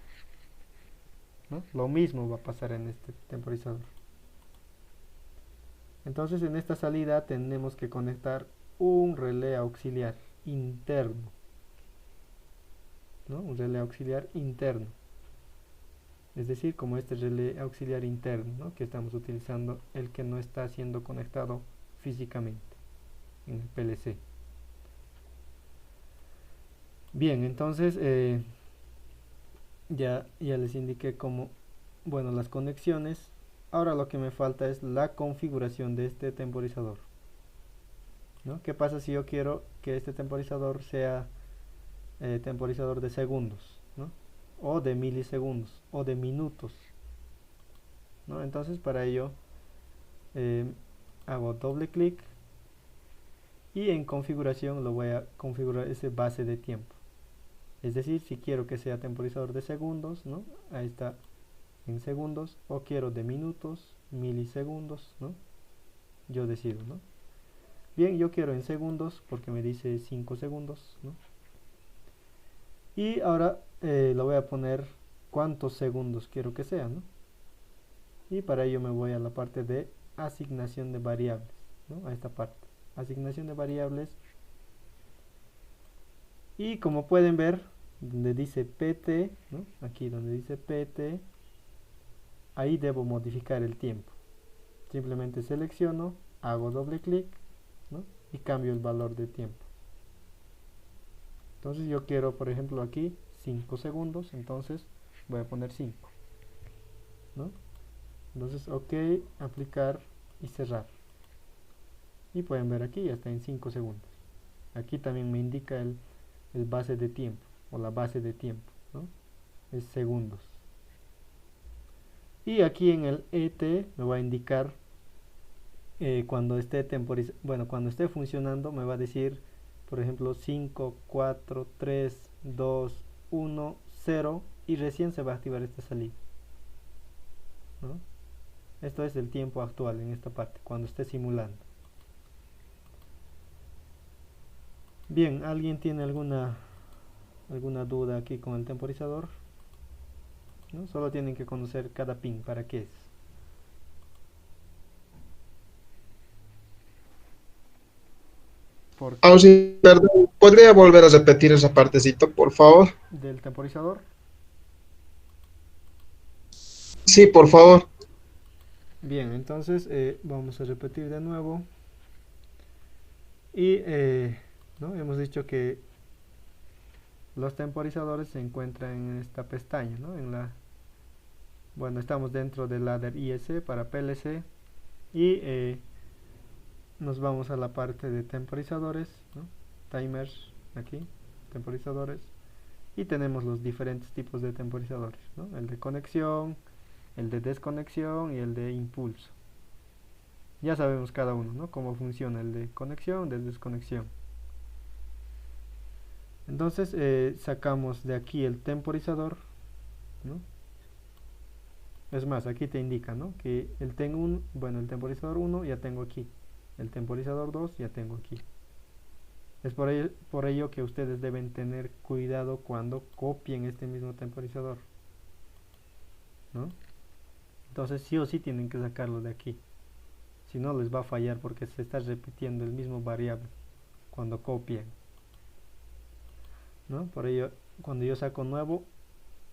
¿no? Lo mismo va a pasar en este temporizador. Entonces en esta salida tenemos que conectar un relé auxiliar interno, ¿no? Un relé auxiliar interno. Es decir, como este relé auxiliar interno, ¿no? Que estamos utilizando, el que no está siendo conectado físicamente en el PLC. Bien, entonces ya les indiqué cómo, bueno, las conexiones. Ahora lo que me falta es la configuración de este temporizador, ¿no? ¿Qué pasa si yo quiero que este temporizador sea temporizador de segundos, ¿no? O de milisegundos o de minutos, ¿no? Entonces para ello hago doble clic y en configuración lo voy a configurar ese base de tiempo. Es decir, si quiero que sea temporizador de segundos, ¿no? Ahí está en segundos, o quiero de minutos, milisegundos, ¿no? Yo decido, ¿no? Bien, yo quiero en segundos porque me dice 5 segundos, ¿no? Y ahora lo voy a poner cuántos segundos quiero que sea, ¿no? Y para ello me voy a la parte de asignación de variables, ¿no? A esta parte, asignación de variables. Y como pueden ver, donde dice PT, ¿no? Aquí donde dice PT, ahí debo modificar el tiempo. Simplemente selecciono, hago doble clic, ¿no? Y cambio el valor de tiempo. Entonces yo quiero, por ejemplo, aquí 5 segundos, entonces voy a poner 5, ¿no? Entonces, ok, aplicar y cerrar. Y pueden ver aquí, ya está en 5 segundos. Aquí también me indica el base de tiempo, o la base de tiempo, ¿no? Es segundos. Y aquí en el ET me va a indicar cuando esté cuando esté funcionando me va a decir, por ejemplo, 5, 4, 3, 2, 1, 0 y recién se va a activar esta salida, ¿no? Esto es el tiempo actual en esta parte, cuando esté simulando. Bien, ¿alguien tiene alguna duda aquí con el temporizador? ¿No? Solo tienen que conocer cada pin, para qué es. Sí, perdón, ¿podría volver a repetir esa partecita, por favor? Del temporizador. Sí, por favor. Bien, entonces vamos a repetir de nuevo. Y ¿no? Hemos dicho que los temporizadores se encuentran en esta pestaña, ¿no? En la bueno, estamos dentro del ladder IS para PLC y nos vamos a la parte de temporizadores, ¿no? Timers, aquí, temporizadores, y tenemos los diferentes tipos de temporizadores, ¿no? El de conexión, el de desconexión y el de impulso. Ya sabemos cada uno, ¿no? Cómo funciona el de conexión, de desconexión. Entonces sacamos de aquí el temporizador, ¿no? Es más, aquí te indica, ¿no? Que el temporizador 1 ya tengo aquí, el temporizador 2 ya tengo aquí. Es por ello que ustedes deben tener cuidado cuando copien este mismo temporizador, ¿no? Entonces sí o sí tienen que sacarlo de aquí, si no les va a fallar porque se está repitiendo el mismo variable cuando copien, ¿no? Por ello, cuando yo saco nuevo,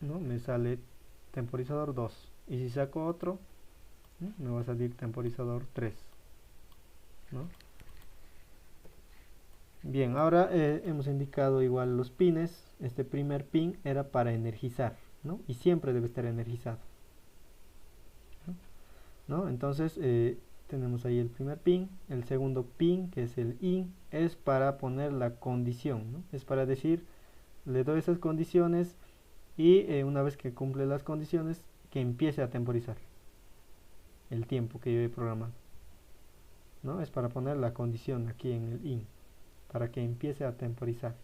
¿no? Me sale temporizador 2, y si saco otro, ¿no? Me va a salir temporizador 3, ¿no? Bien, ahora hemos indicado igual los pines. Este primer pin era para energizar, ¿no? Y siempre debe estar energizado, ¿no? Entonces tenemos ahí el primer pin. El segundo pin, que es el IN, es para poner la condición, ¿no? Es para decir, le doy esas condiciones y una vez que cumple las condiciones, que empiece a temporizar el tiempo que yo he programado, ¿no? Es para poner la condición aquí en el IN, para que empiece a temporizar.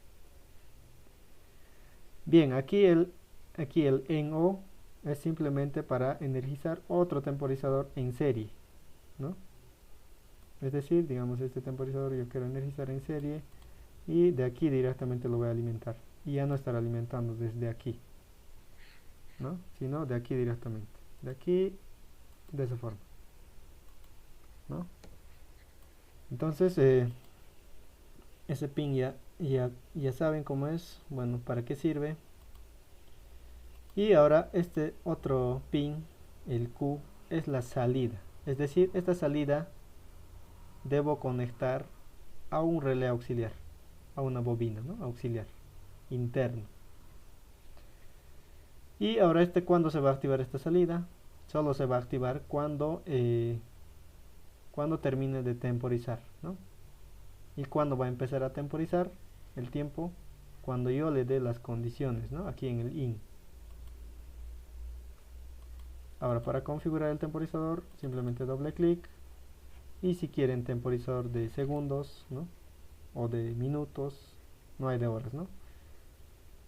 Bien, aquí el NO es simplemente para energizar otro temporizador en serie, ¿no? Es decir, digamos, este temporizador yo quiero energizar en serie y de aquí directamente lo voy a alimentar y ya no estar alimentando desde aquí, ¿no? Sino de aquí directamente, de aquí, de esa forma, ¿no? Entonces ese pin ya saben cómo es, bueno, para qué sirve. Y ahora este otro pin, el Q, es la salida. Es decir, esta salida debo conectar a un relé auxiliar, a una bobina, ¿no? Auxiliar, interno. Y ahora ¿cuándo se va a activar esta salida? Solo se va a activar cuando termine de temporizar, ¿no? ¿Y cuándo va a empezar a temporizar el tiempo? Cuando yo le dé las condiciones, ¿no? Aquí en el IN. Ahora para configurar el temporizador simplemente doble clic, y si quieren temporizador de segundos, ¿no? O de minutos, no hay de horas, ¿no?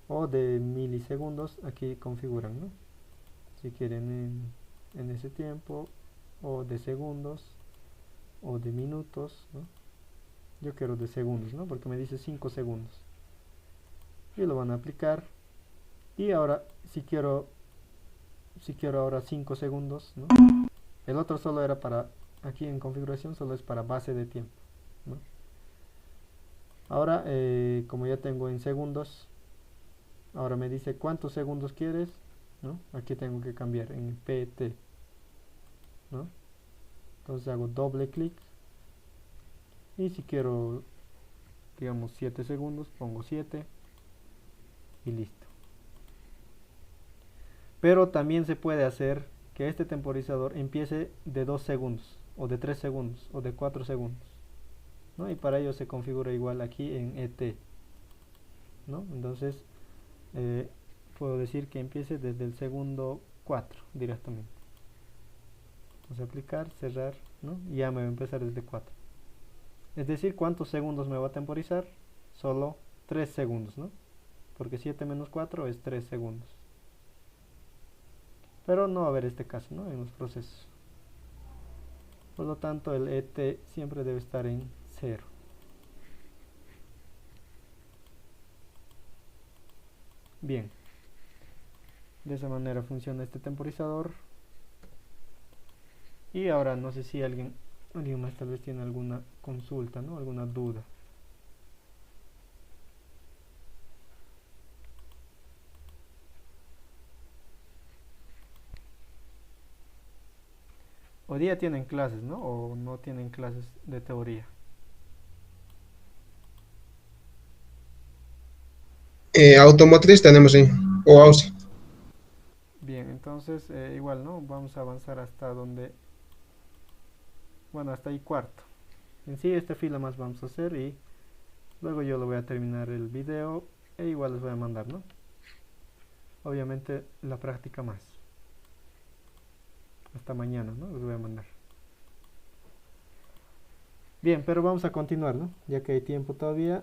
O de milisegundos, aquí configuran, ¿no? Si quieren en ese tiempo, o de segundos, o de minutos, ¿no? Yo quiero de segundos, ¿no? Porque me dice 5 segundos. Y lo van a aplicar. Y ahora, si quiero ahora 5 segundos, ¿no? El otro solo era para, aquí en configuración solo es para base de tiempo, ¿no? Ahora, como ya tengo en segundos, ahora me dice cuántos segundos quieres, ¿no? Aquí tengo que cambiar en PT, ¿no? Entonces hago doble clic, y si quiero, digamos, 7 segundos, pongo 7 y listo. Pero también se puede hacer que este temporizador empiece de 2 segundos, o de 3 segundos, o de 4 segundos, ¿no? Y para ello se configura igual aquí en ET, ¿no? Entonces puedo decir que empiece desde el segundo 4 directamente. Vamos a aplicar, cerrar, ¿no? Y ya me va a empezar desde 4. Es decir, ¿cuántos segundos me va a temporizar? Solo 3 segundos, ¿no? Porque 7 menos 4 es 3 segundos. Pero no va a haber este caso, ¿no? En los procesos. Por lo tanto, el ET siempre debe estar en 0. Bien. De esa manera funciona este temporizador. Y ahora no sé si alguien más tal vez tiene alguna consulta, ¿no? Alguna duda. Hoy día tienen clases, ¿no? O no tienen clases de teoría. Automotriz tenemos, sí. O AUSA. Bien, entonces Entonces igual, ¿no? Vamos a avanzar hasta donde, bueno, hasta ahí cuarto. En sí esta fila más vamos a hacer y luego yo lo voy a terminar el video e igual les voy a mandar, ¿no? Obviamente la práctica más. Hasta mañana, ¿no? Les voy a mandar. Bien, pero vamos a continuar, ¿no? Ya que hay tiempo todavía.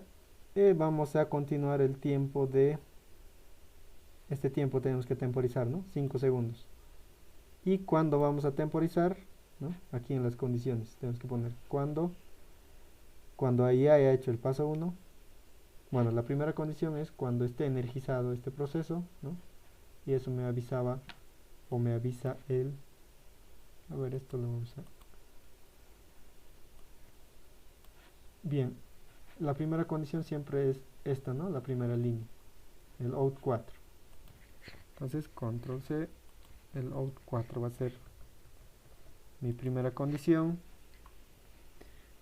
Vamos a continuar el tiempo de... Este tiempo tenemos que temporizar, ¿no? 5 segundos. Y cuando vamos a temporizar, ¿no? Aquí en las condiciones tenemos que poner cuando ahí haya hecho el paso 1. Bueno, la primera condición es cuando esté energizado este proceso, ¿no? Y eso me avisaba o me avisa el... A ver, esto lo vamos a... Bien, la primera condición siempre es esta, ¿no? La primera línea, el out 4. Entonces, control C, el out 4 va a ser mi primera condición.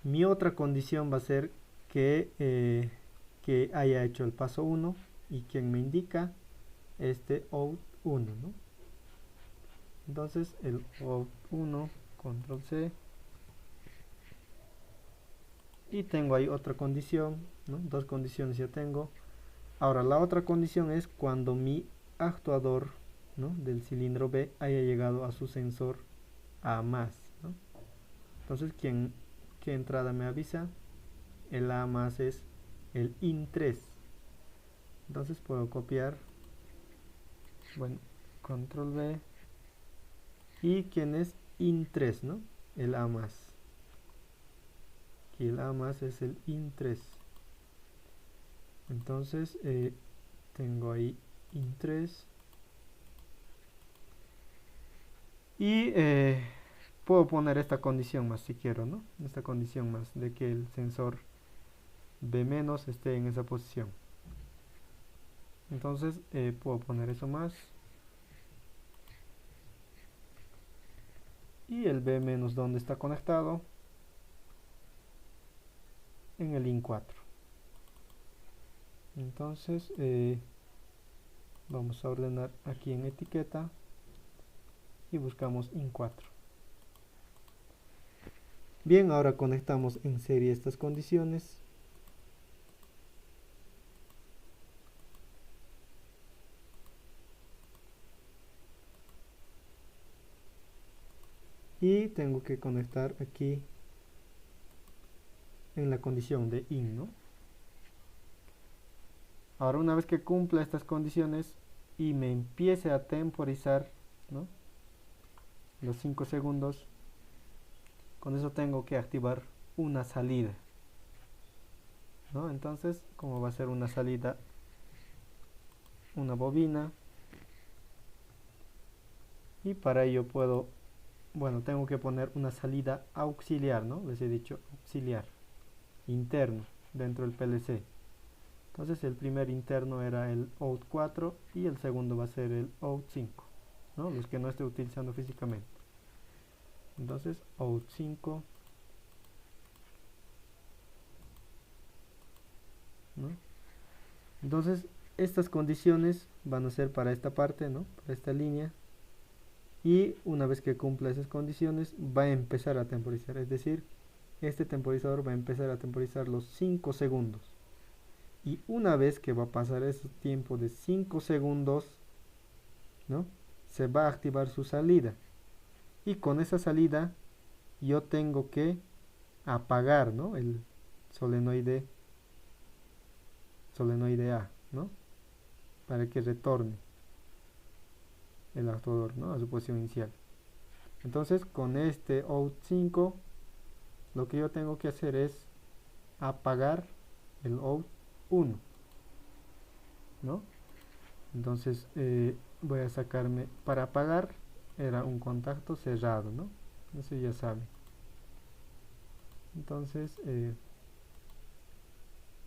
Mi otra condición va a ser que haya hecho el paso 1 y quien me indica este out 1, ¿no? Entonces, el out 1, control C. Y tengo ahí otra condición, ¿no? Dos condiciones ya tengo. Ahora la otra condición es cuando mi actuador, ¿no? Del cilindro B haya llegado a su sensor A+, ¿no? Entonces, ¿qué entrada me avisa? El A+ es el IN3. Entonces puedo copiar, bueno, control B. ¿Y quién es IN3, no? El A+. Aquí el A+ es el IN3. Entonces tengo ahí IN3 y puedo poner esta condición más si quiero, ¿no? Esta condición más de que el sensor B- esté en esa posición. Entonces puedo poner eso más y el B- donde está conectado en el IN4. Entonces vamos a ordenar aquí en etiqueta y buscamos IN4. Bien, ahora conectamos en serie estas condiciones. Y tengo que conectar aquí en la condición de IN, ¿no? Ahora una vez que cumpla estas condiciones y me empiece a temporizar, ¿no? Los 5 segundos, con eso tengo que activar una salida, ¿no? Entonces, como va a ser una salida, una bobina, y para ello puedo, bueno, tengo que poner una salida auxiliar, ¿no? Les he dicho auxiliar, interno, dentro del PLC. Entonces el primer interno era el out 4 y el segundo va a ser el out 5, ¿no? Los que no esté utilizando físicamente. Entonces out 5, ¿no? Entonces estas condiciones van a ser para esta parte, ¿no? Para esta línea. Y una vez que cumpla esas condiciones va a empezar a temporizar, es decir, este temporizador va a empezar a temporizar los 5 segundos. Y una vez que va a pasar ese tiempo de 5 segundos, ¿no? Se va a activar su salida. Y con esa salida yo tengo que apagar, ¿no? El solenoide A, ¿no? Para que retorne el actuador, ¿no? A su posición inicial. Entonces con este out 5 lo que yo tengo que hacer es apagar el out 1, ¿no? Entonces voy a sacarme, para apagar era un contacto cerrado, ¿no? Eso ya saben. Entonces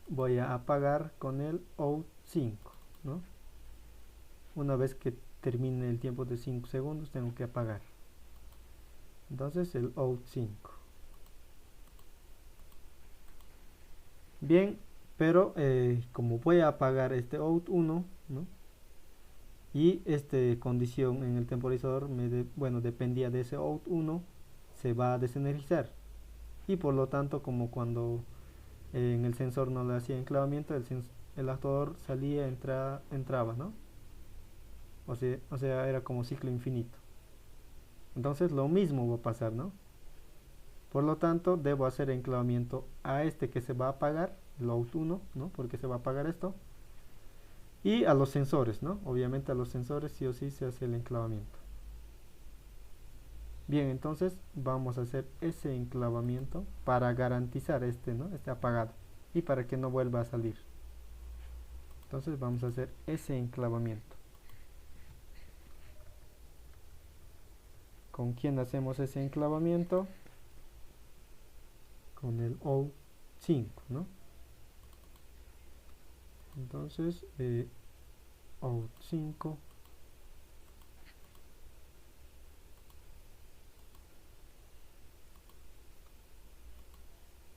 voy a apagar con el out 5, ¿no? Una vez que termine el tiempo de 5 segundos tengo que apagar. Entonces el out 5. Bien, pero como voy a apagar este out 1, ¿no? y esta condición en el temporizador bueno, dependía de ese out 1, se va a desenergizar, y por lo tanto, como cuando en el sensor no le hacía enclavamiento, el actuador salía, entraba, ¿no? O sea, era como ciclo infinito. Entonces lo mismo va a pasar, ¿no? Por lo tanto, debo hacer enclavamiento a este que se va a apagar, el out 1, ¿no? Porque se va a apagar esto. Y a los sensores, ¿no? Obviamente a los sensores sí o sí se hace el enclavamiento. Bien, entonces vamos a hacer ese enclavamiento para garantizar ¿no? Este apagado. Y para que no vuelva a salir. Entonces vamos a hacer ese enclavamiento. ¿Con quién hacemos ese enclavamiento? Con el O5, ¿no? Entonces, O5.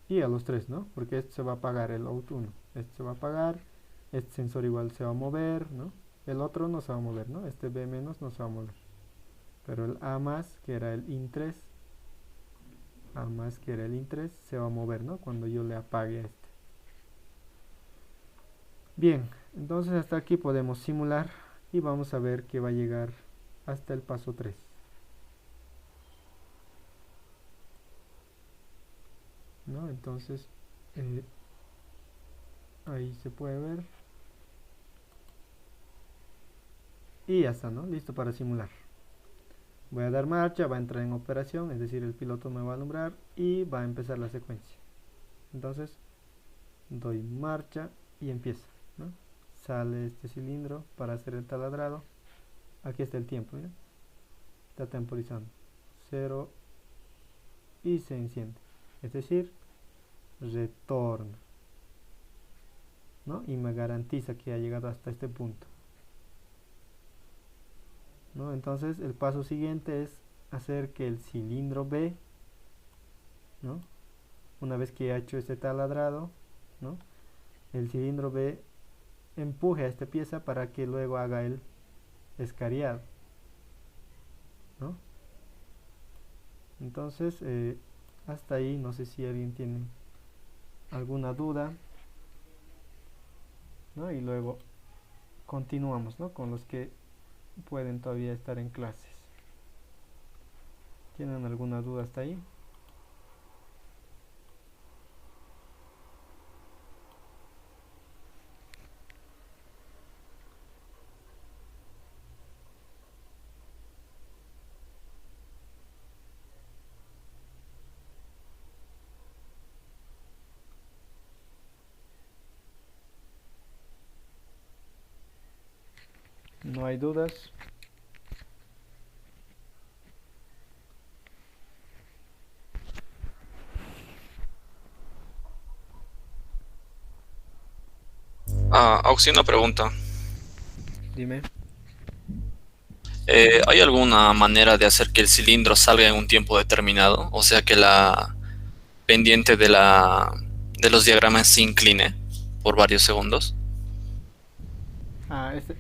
Y a los tres, ¿no? Porque este se va a apagar, el out 1. Este se va a apagar, este sensor igual se va a mover, ¿no? El otro no se va a mover, ¿no? Este B- no se va a mover. Pero el A+, que era el IN3, que era el IN3, se va a mover, ¿no? Cuando yo le apague a este. Bien, entonces hasta aquí podemos simular y vamos a ver que va a llegar hasta el paso 3. ¿No? Entonces, ahí se puede ver. Y ya está, ¿no? Listo para simular. Voy a dar marcha, va a entrar en operación, es decir, el piloto me va a alumbrar y va a empezar la secuencia. Entonces, doy marcha y empieza, ¿no? Sale este cilindro para hacer el taladrado. Aquí está el tiempo, ¿ya? Está temporizando. 0 y se enciende. Es decir, retorna, ¿no? Y me garantiza que ha llegado hasta este punto, ¿no? Entonces el paso siguiente es hacer que el cilindro B, ¿no? Una vez que ha hecho este taladrado, ¿no? El cilindro B empuje a esta pieza para que luego haga el escariado, ¿no? Entonces, hasta ahí, no sé si alguien tiene alguna duda, ¿no? Y luego continuamos, ¿no? Con los que pueden todavía estar en clases. ¿Tienen alguna duda hasta ahí? ¿No hay dudas? Auxi, una pregunta. Dime. ¿Hay alguna manera de hacer que el cilindro salga en un tiempo determinado? O sea, que la pendiente de los diagramas se incline por varios segundos.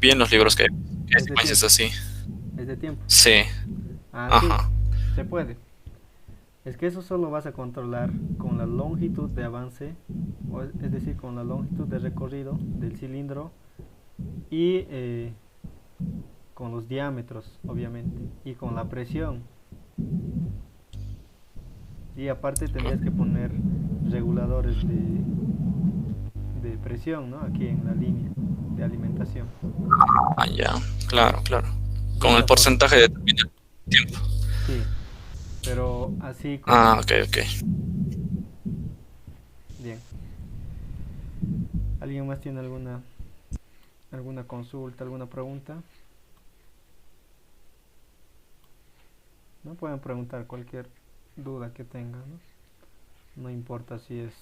Vi en los libros que hay es de secuencias tiempo. así. Es de tiempo. Sí, Sí, ajá. se puede. Es que eso solo vas a controlar con la longitud de avance, es decir, con la longitud de recorrido del cilindro y con los diámetros, obviamente, y con la presión. Y aparte tendrías que poner reguladores de presión, ¿no? Aquí en la línea de alimentación. Ah, ya, claro, claro. De Con el esa forma. porcentaje determina el tiempo. Sí, pero así Ah, como... ok, ok. Bien. ¿Alguien más tiene alguna consulta, alguna pregunta? No pueden preguntar cualquier duda que tengan, ¿no? No importa si es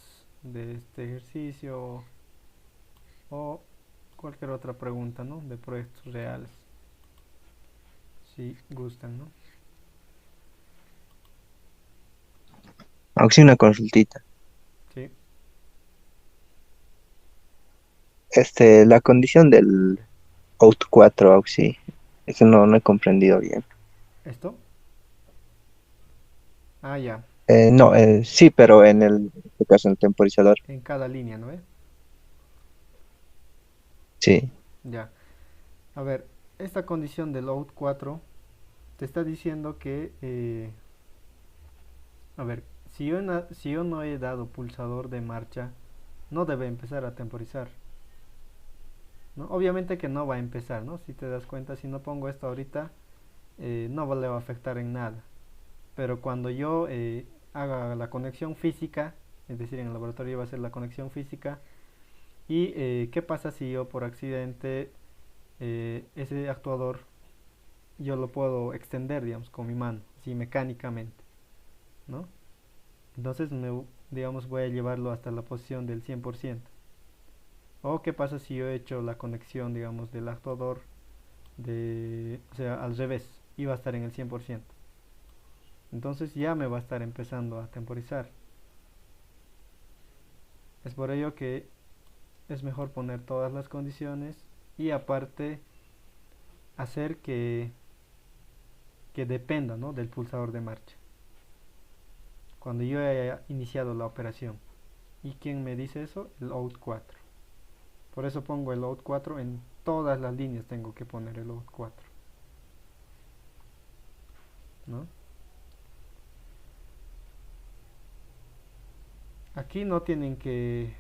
de este ejercicio o cualquier otra pregunta, ¿no? De proyectos reales, si gustan, ¿no? Auxi, una consultita. Sí. La condición del Out 4, Auxi. Es que no he comprendido bien. ¿Esto? Ah, ya, No, sí, pero en este caso, en el temporizador. en cada línea, ¿no ve? Sí. Ya. A ver, esta condición del out 4 te está diciendo que, a ver, si yo no he dado pulsador de marcha, no debe empezar a temporizar, ¿no? Obviamente que no va a empezar, ¿no? Si te das cuenta, si no pongo esto ahorita, no le va a afectar en nada. Pero cuando yo haga la conexión física, es decir, en el laboratorio va a ser la conexión física, y qué pasa si yo por accidente ese actuador yo lo puedo extender, digamos, con mi mano, así mecánicamente, ¿no? Entonces, digamos, voy a llevarlo hasta la posición del 100%. O qué pasa si yo he hecho la conexión, digamos, del actuador o sea, al revés, iba a estar en el 100%. Entonces ya me va a estar empezando a temporizar. Es por ello que es mejor poner todas las condiciones y aparte hacer que dependa, ¿no?, del pulsador de marcha cuando yo haya iniciado la operación. ¿Y quién me dice eso? El out 4. Por eso pongo el out 4 en todas las líneas, tengo que poner el out 4, ¿no? Aquí no tienen que,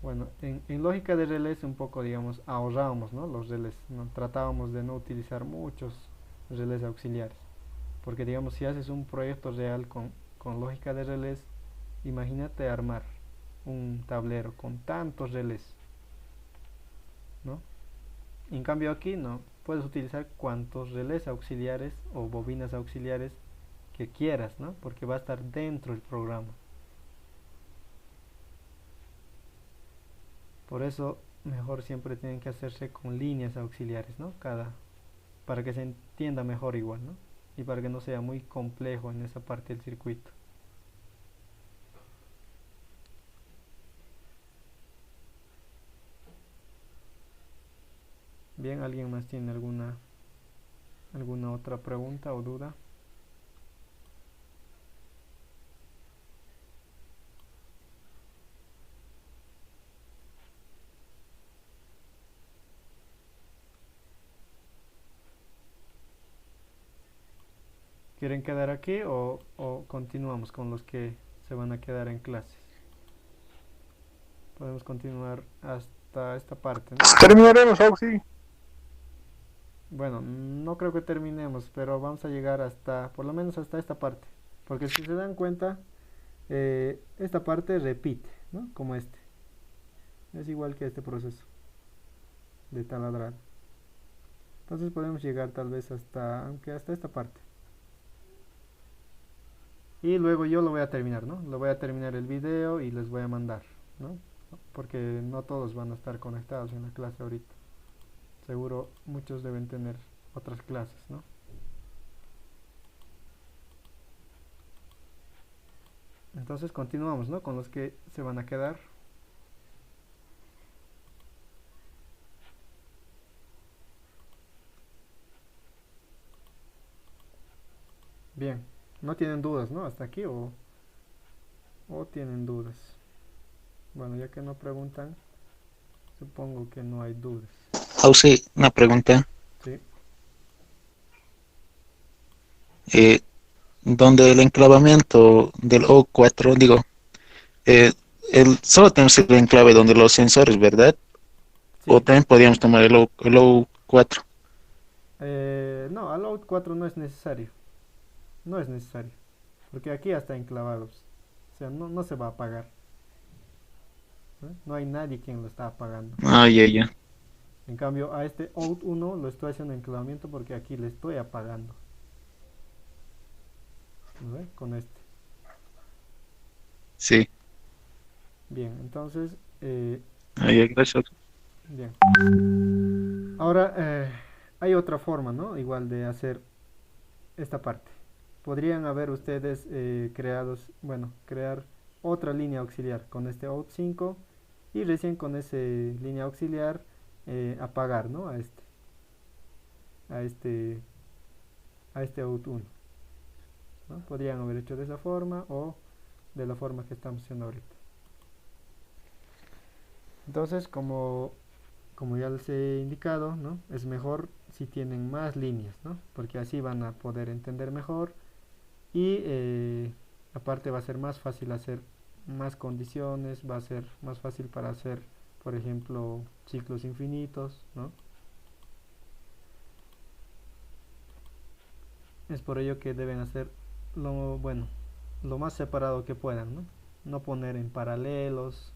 bueno, en lógica de relés un poco, digamos, ahorrábamos, ¿no?, los relés, ¿no? Tratábamos de no utilizar muchos relés auxiliares, porque digamos, si haces un proyecto real con lógica de relés, imagínate armar un tablero con tantos relés, ¿no? En cambio aquí no, puedes utilizar cuantos relés auxiliares o bobinas auxiliares que quieras, ¿no? Porque va a estar dentro del programa. Por eso mejor siempre tienen que hacerse con líneas auxiliares, ¿no? Para que se entienda mejor igual, ¿no? Y para que no sea muy complejo en esa parte del circuito. Bien, ¿alguien más tiene alguna otra pregunta o duda? ¿Quieren quedar aquí o continuamos con los que se van a quedar en clases? Podemos continuar hasta esta parte, ¿no? Terminaremos, Auxi. Bueno, no creo que terminemos, pero vamos a llegar hasta, por lo menos hasta esta parte. Porque si se dan cuenta, esta parte repite, ¿no? Como este. Es igual que este proceso de taladrar. Entonces podemos llegar tal vez aunque hasta esta parte. Y luego yo lo voy a terminar, ¿no? Lo voy a terminar el video y les voy a mandar, ¿no? Porque no todos van a estar conectados en la clase ahorita. Seguro muchos deben tener otras clases, ¿no? Entonces continuamos, ¿no?, con los que se van a quedar. Bien, no tienen dudas, ¿no? Hasta aquí o tienen dudas. Bueno, ya que no preguntan, supongo que no hay dudas. Auxi, una pregunta. Sí. Eh, donde el enclavamiento del O4, digo, eh, solo tenemos el enclave donde los sensores, ¿verdad? O Sí. también podríamos tomar el O4. No, al out 4 no es necesario. No es necesario. Porque aquí ya está enclavados. O sea, no se va a apagar. No hay nadie quien lo está apagando. Ah, ya. En cambio, a este out 1 lo estoy haciendo enclavamiento porque aquí le estoy apagando. ¿No ve? Con este. Sí. Bien, entonces, Ah, ya, gracias. bien. Ahora, hay otra forma, ¿no? Igual de hacer esta parte. Podrían haber ustedes crear otra línea auxiliar con este out 5 y recién con esa línea auxiliar apagar, ¿no? A este, a este out 1, ¿no? Podrían haber hecho de esa forma o de la forma que estamos haciendo ahorita. Entonces, como ya les he indicado, ¿no? Es mejor si tienen más líneas, ¿no? Porque así van a poder entender mejor y aparte va a ser más fácil hacer más condiciones, va a ser más fácil para hacer, por ejemplo, ciclos infinitos, ¿no? Es por ello que deben hacer lo más separado que puedan, ¿no? No poner en paralelos,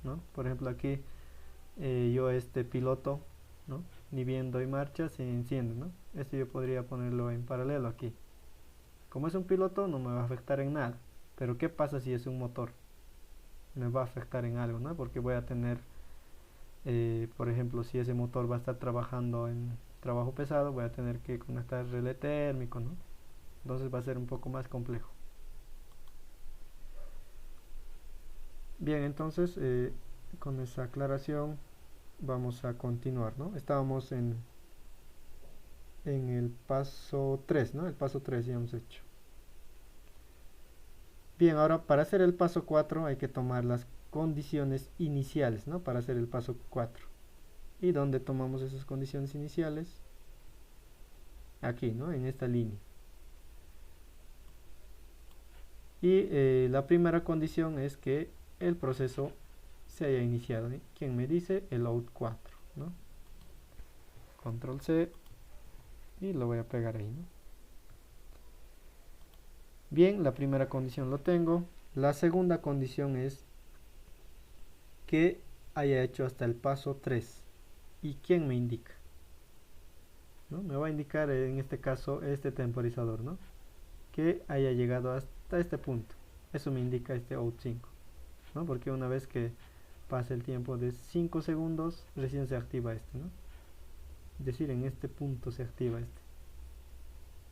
¿no? Por ejemplo, aquí yo este piloto, ¿no? Ni bien doy marcha se enciende, ¿no? Este yo podría ponerlo en paralelo aquí. Como es un piloto no me va a afectar en nada, pero ¿qué pasa si es un motor? Me va a afectar en algo, ¿no? Porque voy a tener, por ejemplo, si ese motor va a estar trabajando en trabajo pesado, voy a tener que conectar relé térmico, ¿no? Entonces va a ser un poco más complejo. Bien, entonces con esa aclaración vamos a continuar, ¿no? Estábamos en el paso 3, ¿no? El paso 3 ya hemos hecho. Bien, ahora para hacer el paso 4 hay que tomar las condiciones iniciales, ¿no? Para hacer el paso 4. ¿Y dónde tomamos esas condiciones iniciales? Aquí, ¿no? En esta línea. Y la primera condición es que el proceso se haya iniciado, ¿eh? ¿Quién me dice? El out 4, ¿no? Control C y lo voy a pegar ahí, ¿no? Bien, la primera condición lo tengo. La segunda condición es que haya hecho hasta el paso 3. ¿Y quién me indica? ¿No? Me va a indicar en este caso este temporizador, ¿no? Que haya llegado hasta este punto. Eso me indica este out 5, ¿no? Porque una vez que pase el tiempo de 5 segundos recién se activa este, ¿no? Es decir, en este punto se activa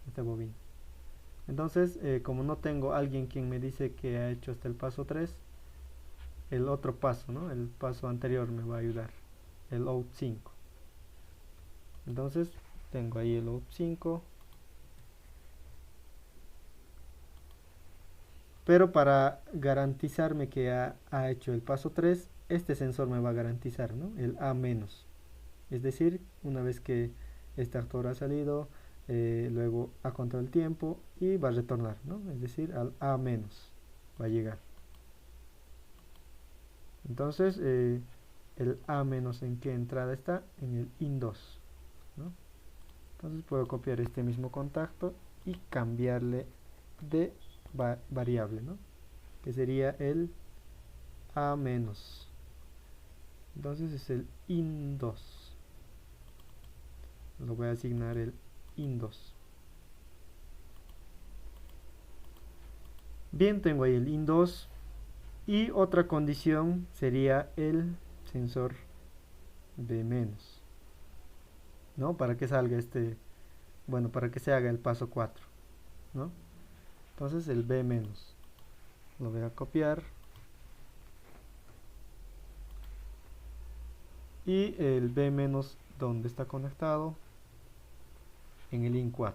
esta bobina. Entonces, como no tengo alguien quien me dice que ha hecho hasta el paso 3, el otro paso, ¿no? El paso anterior me va a ayudar, el out 5. Entonces, tengo ahí el out 5. Pero para garantizarme que ha hecho el paso 3, este sensor me va a garantizar, ¿no? El A-. Es decir, una vez que este actor ha salido, luego ha contado el tiempo y va a retornar, ¿no? Es decir, al A- va a llegar. Entonces, el A- ¿en qué entrada está? En el IN2, ¿no? Entonces puedo copiar este mismo contacto y cambiarle de variable, ¿no? Que sería el A-. Entonces es el IN2. Lo voy a asignar el IN2. Bien, tengo ahí el IN2. Y otra condición sería el sensor B-, ¿no? Para que salga bueno, para que se haga el paso 4, ¿no? Entonces el B-, lo voy a copiar. Y el B-, ¿dónde está conectado? En el IN4.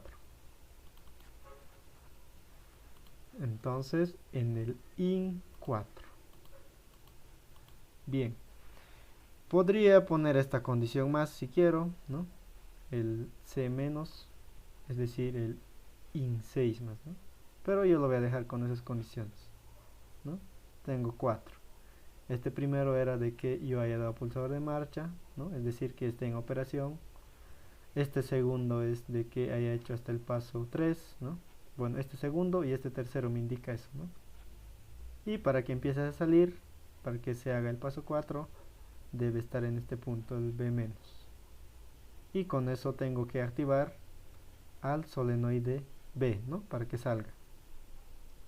Entonces en el IN4. Bien, podría poner esta condición más si quiero, ¿no? El C-, es decir, el IN6 más, ¿no? Pero yo lo voy a dejar con esas condiciones, ¿no? Tengo 4. Este primero era de que yo haya dado pulsador de marcha, ¿no? Es decir, que esté en operación. Este segundo es de que haya hecho hasta el paso 3, ¿no? Bueno, este segundo y este tercero me indica eso, ¿no? Y para que empiece a salir, para que se haga el paso 4, debe estar en este punto el B-. Y con eso tengo que activar al solenoide B, ¿no? Para que salga.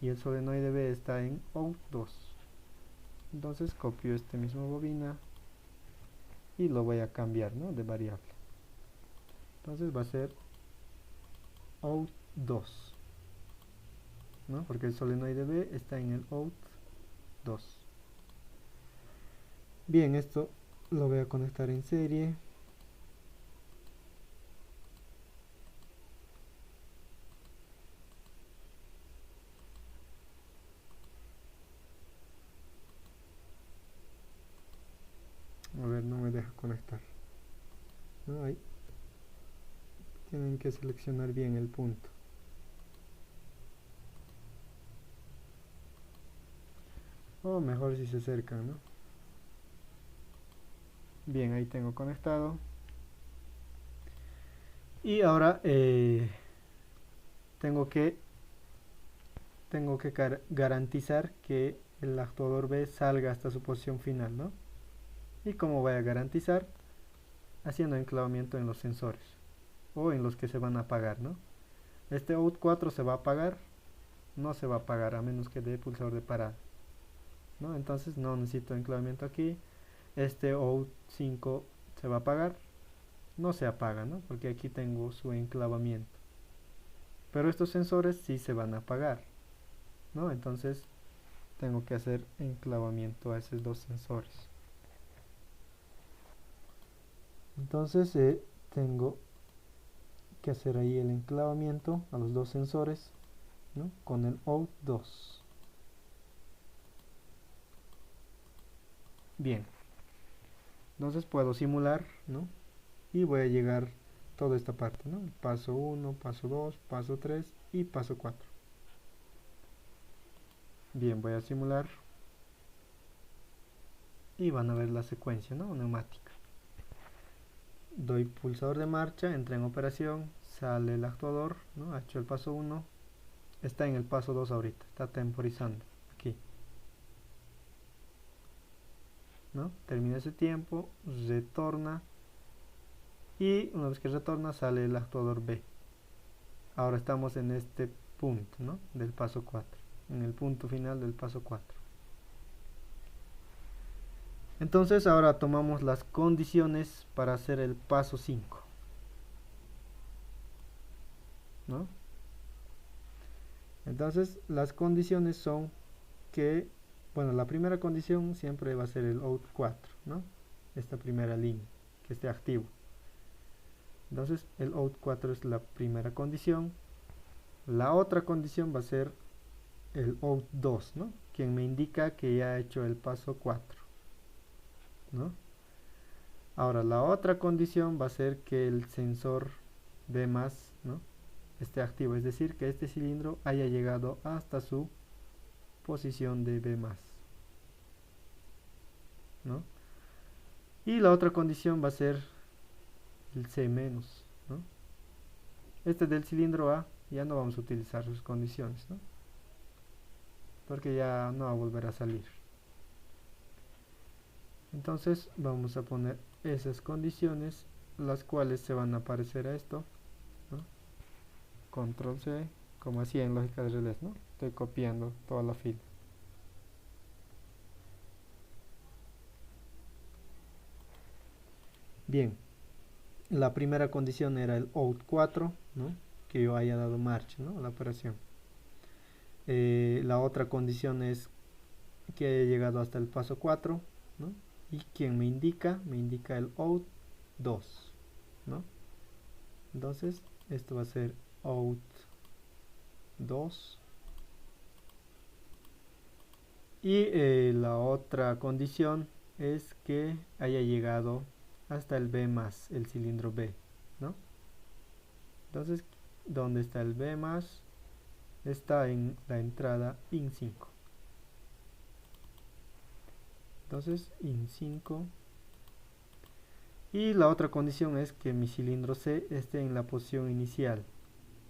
Y el solenoide B está en out 2. Entonces copio este mismo bobina y lo voy a cambiar, ¿no? De variable. Entonces va a ser out 2, ¿no? Porque el solenoide B está en el out 2. Bien, esto lo voy a conectar en serie. A ver, no me deja conectar. No, ahí. Tienen que seleccionar bien el punto. O mejor si se acercan, ¿no? Bien, ahí tengo conectado. Y ahora tengo que garantizar que el actuador B salga hasta su posición final, ¿no? Y como voy a garantizar, haciendo enclavamiento en los sensores o en los que se van a apagar, ¿no? Este out 4 se va a apagar, no se va a apagar a menos que dé pulsador de parada, ¿no? Entonces no necesito enclavamiento aquí. Este out 5 se va a apagar, no se apaga, ¿no? Porque aquí tengo su enclavamiento. Pero estos sensores sí se van a apagar, ¿no? Entonces tengo que hacer enclavamiento a esos dos sensores. Entonces tengo que hacer ahí el enclavamiento a los dos sensores, ¿no? Con el out 2. Bien, entonces puedo simular, ¿no? Y voy a llegar toda esta parte, ¿no? Paso 1, paso 2, paso 3 y paso 4. Bien, voy a simular y van a ver la secuencia, ¿no? Neumática. Doy pulsador de marcha, entra en operación, sale el actuador, ¿no? Ha hecho el paso 1, está en el paso 2 ahorita, está temporizando aquí, ¿no? Termina ese tiempo, retorna y una vez que retorna sale el actuador B. Ahora estamos en este punto, ¿no? Del paso 4, en el punto final del paso 4. Entonces ahora tomamos las condiciones para hacer el paso 5, ¿no? Entonces las condiciones son que, bueno, la primera condición siempre va a ser el out 4, ¿no? Esta primera línea, que esté activo. Entonces el out 4 es la primera condición. La otra condición va a ser el out 2, ¿no? Quien me indica que ya ha hecho el paso 4, ¿no? Ahora la otra condición va a ser que el sensor B+, ¿no? esté activo, es decir, que este cilindro haya llegado hasta su posición de B+, ¿no? Y la otra condición va a ser el C-, ¿no? Este del cilindro A ya no vamos a utilizar sus condiciones, ¿no? Porque ya no va a volver a salir. Entonces vamos a poner esas condiciones, las cuales se van a aparecer a esto, ¿no? Control C, como así en lógica de relés, ¿no? Estoy copiando toda la fila. Bien, la primera condición era el out 4, ¿no? Que yo haya dado marcha, ¿no? La operación. La otra condición es que haya llegado hasta el paso 4, ¿no? Y quien me indica el out 2, ¿no? Entonces esto va a ser out 2 y la otra condición es que haya llegado hasta el B+, el cilindro B, ¿no? Entonces, ¿dónde está el B+? Está en la entrada IN5. Entonces, IN5. Y la otra condición es que mi cilindro C esté en la posición inicial,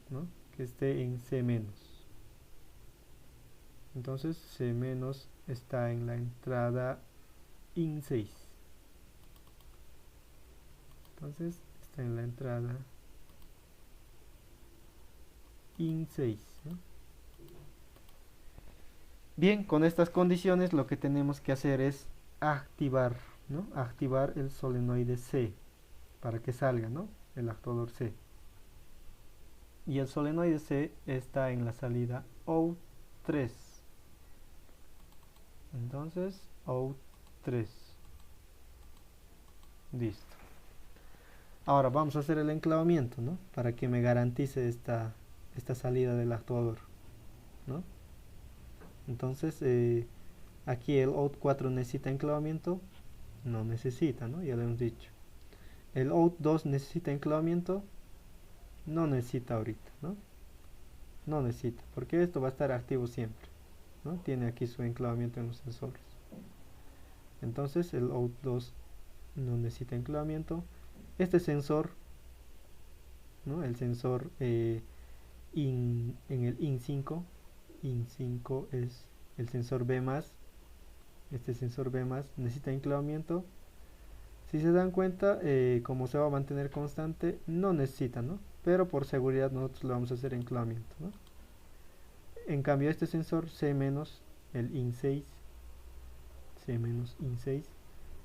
¿no? Que esté en C-. Entonces, C- está en la entrada IN6. Entonces, está en la entrada IN6, ¿no? Bien, con estas condiciones lo que tenemos que hacer es activar, ¿no? Activar el solenoide C para que salga, ¿no? El actuador C. Y el solenoide C está en la salida out 3. Entonces, out 3. Listo. Ahora vamos a hacer el enclavamiento, ¿no? Para que me garantice esta salida del actuador, ¿no? Entonces, aquí el out 4 necesita enclavamiento, no necesita, ¿no? Ya lo hemos dicho. El out 2 necesita enclavamiento, no necesita ahorita, ¿no? No necesita, porque esto va a estar activo siempre, ¿no? Tiene aquí su enclavamiento en los sensores. Entonces el out 2 no necesita enclavamiento. Este sensor, ¿no? El sensor en el IN5 es el sensor B+. Este sensor B+ necesita enclavamiento. Si se dan cuenta, como se va a mantener constante, no necesita, ¿no? Pero por seguridad nosotros le vamos a hacer enclavamiento, ¿no? En cambio este sensor C-, el IN6, C-IN6,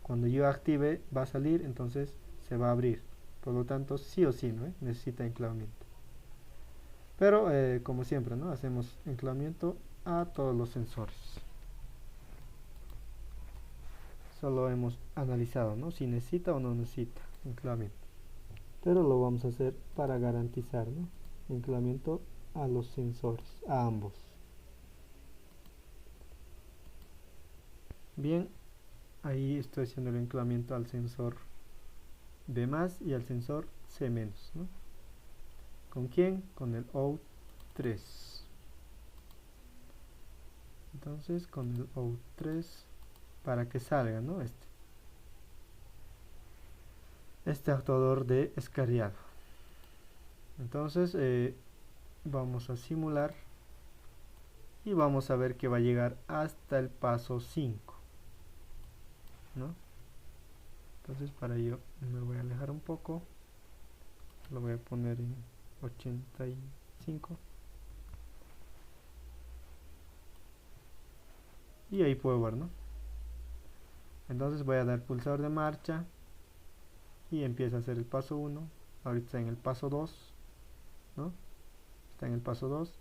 cuando yo active va a salir, entonces se va a abrir. Por lo tanto, sí o sí, ¿no? Necesita enclavamiento. Pero, como siempre, ¿no? Hacemos enclavamiento a todos los sensores. Solo hemos analizado, ¿no? Si necesita o no necesita enclavamiento. Pero lo vamos a hacer para garantizar, ¿no? Enclavamiento a los sensores, a ambos. Bien, ahí estoy haciendo el enclavamiento al sensor B+ y al sensor C-, ¿no? ¿Con quién? Con el out 3. Entonces con el out 3 para que salga, ¿no? Este actuador de escariado. Entonces vamos a simular y vamos a ver que va a llegar hasta el paso 5, ¿no? Entonces para ello me voy a alejar un poco, lo voy a poner en 85 y ahí puedo ver, ¿no? Entonces voy a dar pulsador de marcha y empieza a hacer el paso 1. Ahorita está en el paso 2, ¿no? Está en el paso 2.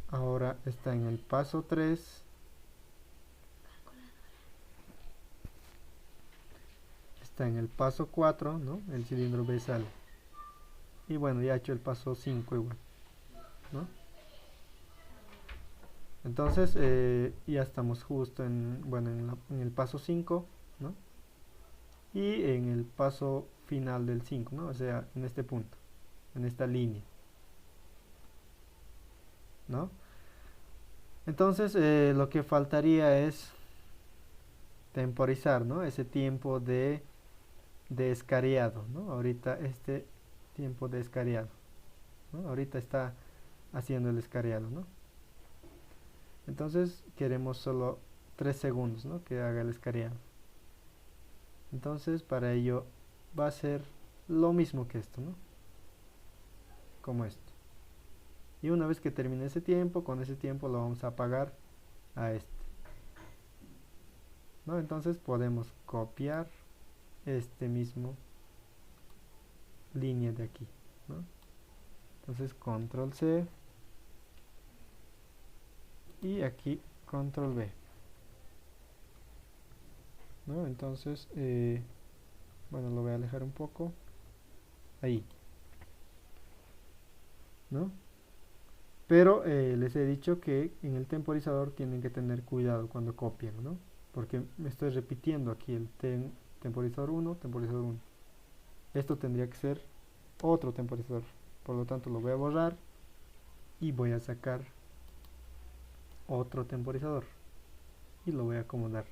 Ahora está en el paso 3. Está en el paso 4, ¿no? El cilindro B sale. Y bueno, ya he hecho el paso 5 igual, ¿no? Entonces ya estamos justo en el paso 5, ¿no? Y en el paso final del 5, ¿no? O sea, en este punto, en esta línea, ¿no? Entonces lo que faltaría es temporizar, ¿no? Ese tiempo de escariado, ¿no? Ahorita este tiempo de escariado, ¿no? Ahorita está haciendo el escariado, ¿no? Entonces queremos solo 3 segundos, ¿no? Que haga el escariado. Entonces para ello va a ser lo mismo que esto, ¿no? Como esto. Y una vez que termine ese tiempo, con ese tiempo lo vamos a apagar a este, ¿no? Entonces podemos copiar este mismo línea de aquí, ¿no? Entonces control C y aquí control V, ¿no? Entonces bueno, lo voy a alejar un poco ahí, ¿no? Pero les he dicho que en el temporizador tienen que tener cuidado cuando copian, ¿no? Porque me estoy repitiendo aquí el temporizador 1, temporizador 1. Esto tendría que ser otro temporizador. Por lo tanto lo voy a borrar y voy a sacar otro temporizador y lo voy a acomodar.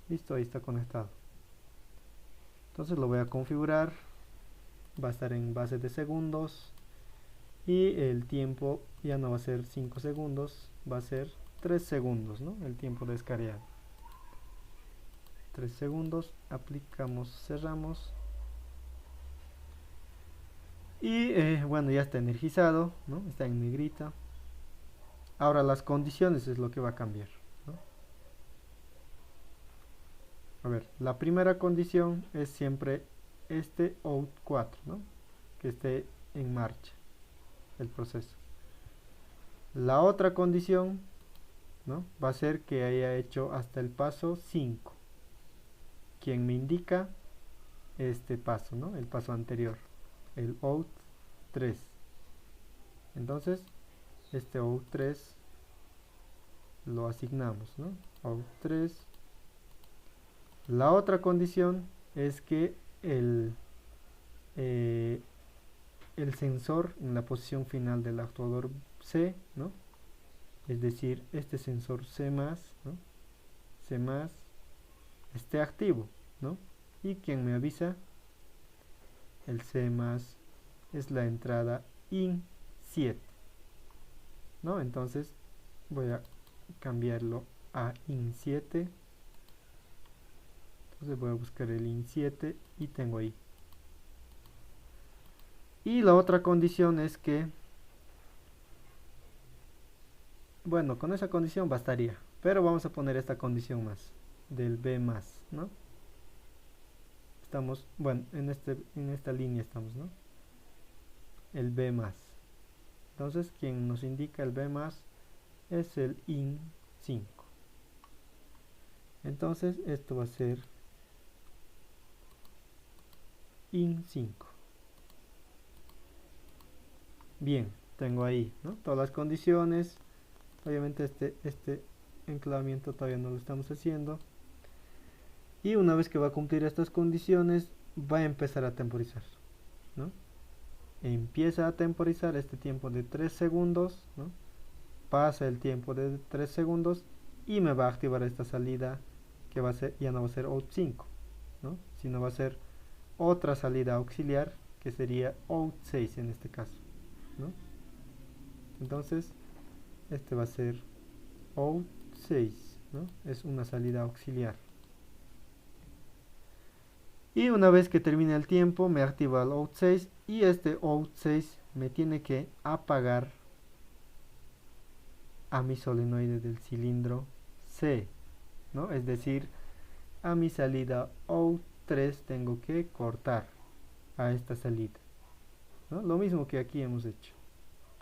Listo, ahí está conectado. Entonces lo voy a configurar. Va a estar en base de segundos. Y el tiempo ya no va a ser 5 segundos, va a ser 3 segundos, ¿no? El tiempo de escariado. 3 segundos, aplicamos, cerramos. Y bueno, ya está energizado, ¿no? Está en negrita. Ahora las condiciones es lo que va a cambiar, ¿no? A ver, la primera condición es siempre este out 4, ¿no? Que esté en marcha el proceso. La otra condición ¿no? Va a ser que haya hecho hasta el paso 5, quien me indica este paso, ¿no? El paso anterior, el out 3. Entonces este out 3 lo asignamos, ¿no? Out 3. La otra condición es que el sensor en la posición final del actuador C, ¿no? Es decir, este sensor C+, ¿no? C+, esté activo, ¿no? Y quien me avisa, el C+, es la entrada IN7, ¿no? Entonces voy a cambiarlo a IN7. Entonces voy a buscar el IN7 y tengo ahí. Y la otra condición es que, bueno, con esa condición bastaría, pero vamos a poner esta condición más, del B+, ¿no? Estamos, bueno, en esta línea estamos, ¿no? El B+. Entonces, quien nos indica el B+, es el IN5. Entonces, esto va a ser IN5. Bien, tengo ahí, ¿no? Todas las condiciones. Obviamente este enclavamiento todavía no lo estamos haciendo. Y una vez que va a cumplir estas condiciones, va a empezar a temporizar, ¿no? Empieza a temporizar este tiempo de 3 segundos, ¿no? Pasa el tiempo de 3 segundos y me va a activar esta salida que va a ser, ya no va a ser out 5, ¿no? Sino va a ser otra salida auxiliar que sería out 6 en este caso, ¿no? Entonces este va a ser out 6, ¿no? Es una salida auxiliar. Y una vez que termine el tiempo me activa el out 6 y este out 6 me tiene que apagar a mi solenoide del cilindro C, ¿no? Es decir, a mi salida out 3 tengo que cortar a esta salida, ¿no? Lo mismo que aquí hemos hecho.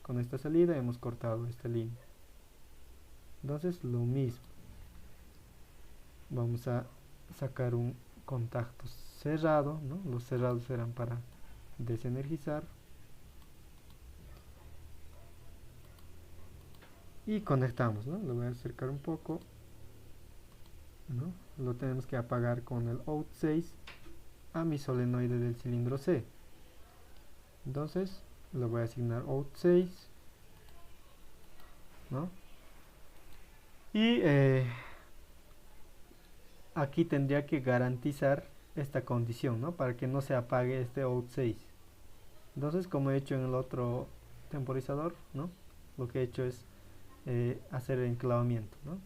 Con esta salida hemos cortado esta línea. Entonces lo mismo. Vamos a sacar un contacto cerrado, ¿no? Los cerrados serán para desenergizar. Y conectamos, ¿no? Lo voy a acercar un poco, ¿no? Lo tenemos que apagar con el out 6 a mi solenoide del cilindro C. Entonces lo voy a asignar out 6, ¿no? Y aquí tendría que garantizar esta condición, ¿no? Para que no se apague este out 6. Entonces, como he hecho en el otro temporizador, ¿no? Lo que he hecho es hacer el enclavamiento, ¿no?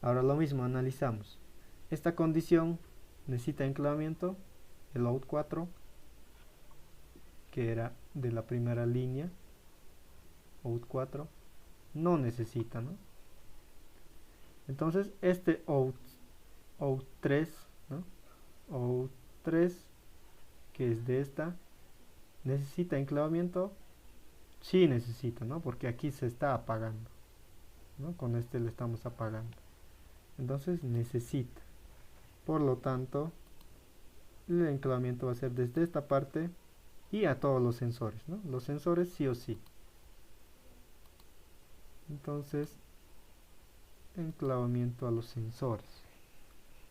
Ahora lo mismo, analizamos. Esta condición necesita enclavamiento, el out 4, que era de la primera línea, out 4, no necesita, ¿no? Entonces, este out 3, ¿no? Out 3, que es de esta, ¿necesita enclavamiento? Sí necesita, ¿no? Porque aquí se está apagando, ¿no? Con este lo estamos apagando. Entonces necesita. Por lo tanto, el enclavamiento va a ser desde esta parte y a todos los sensores, ¿no? Los sensores sí o sí. Entonces, enclavamiento a los sensores.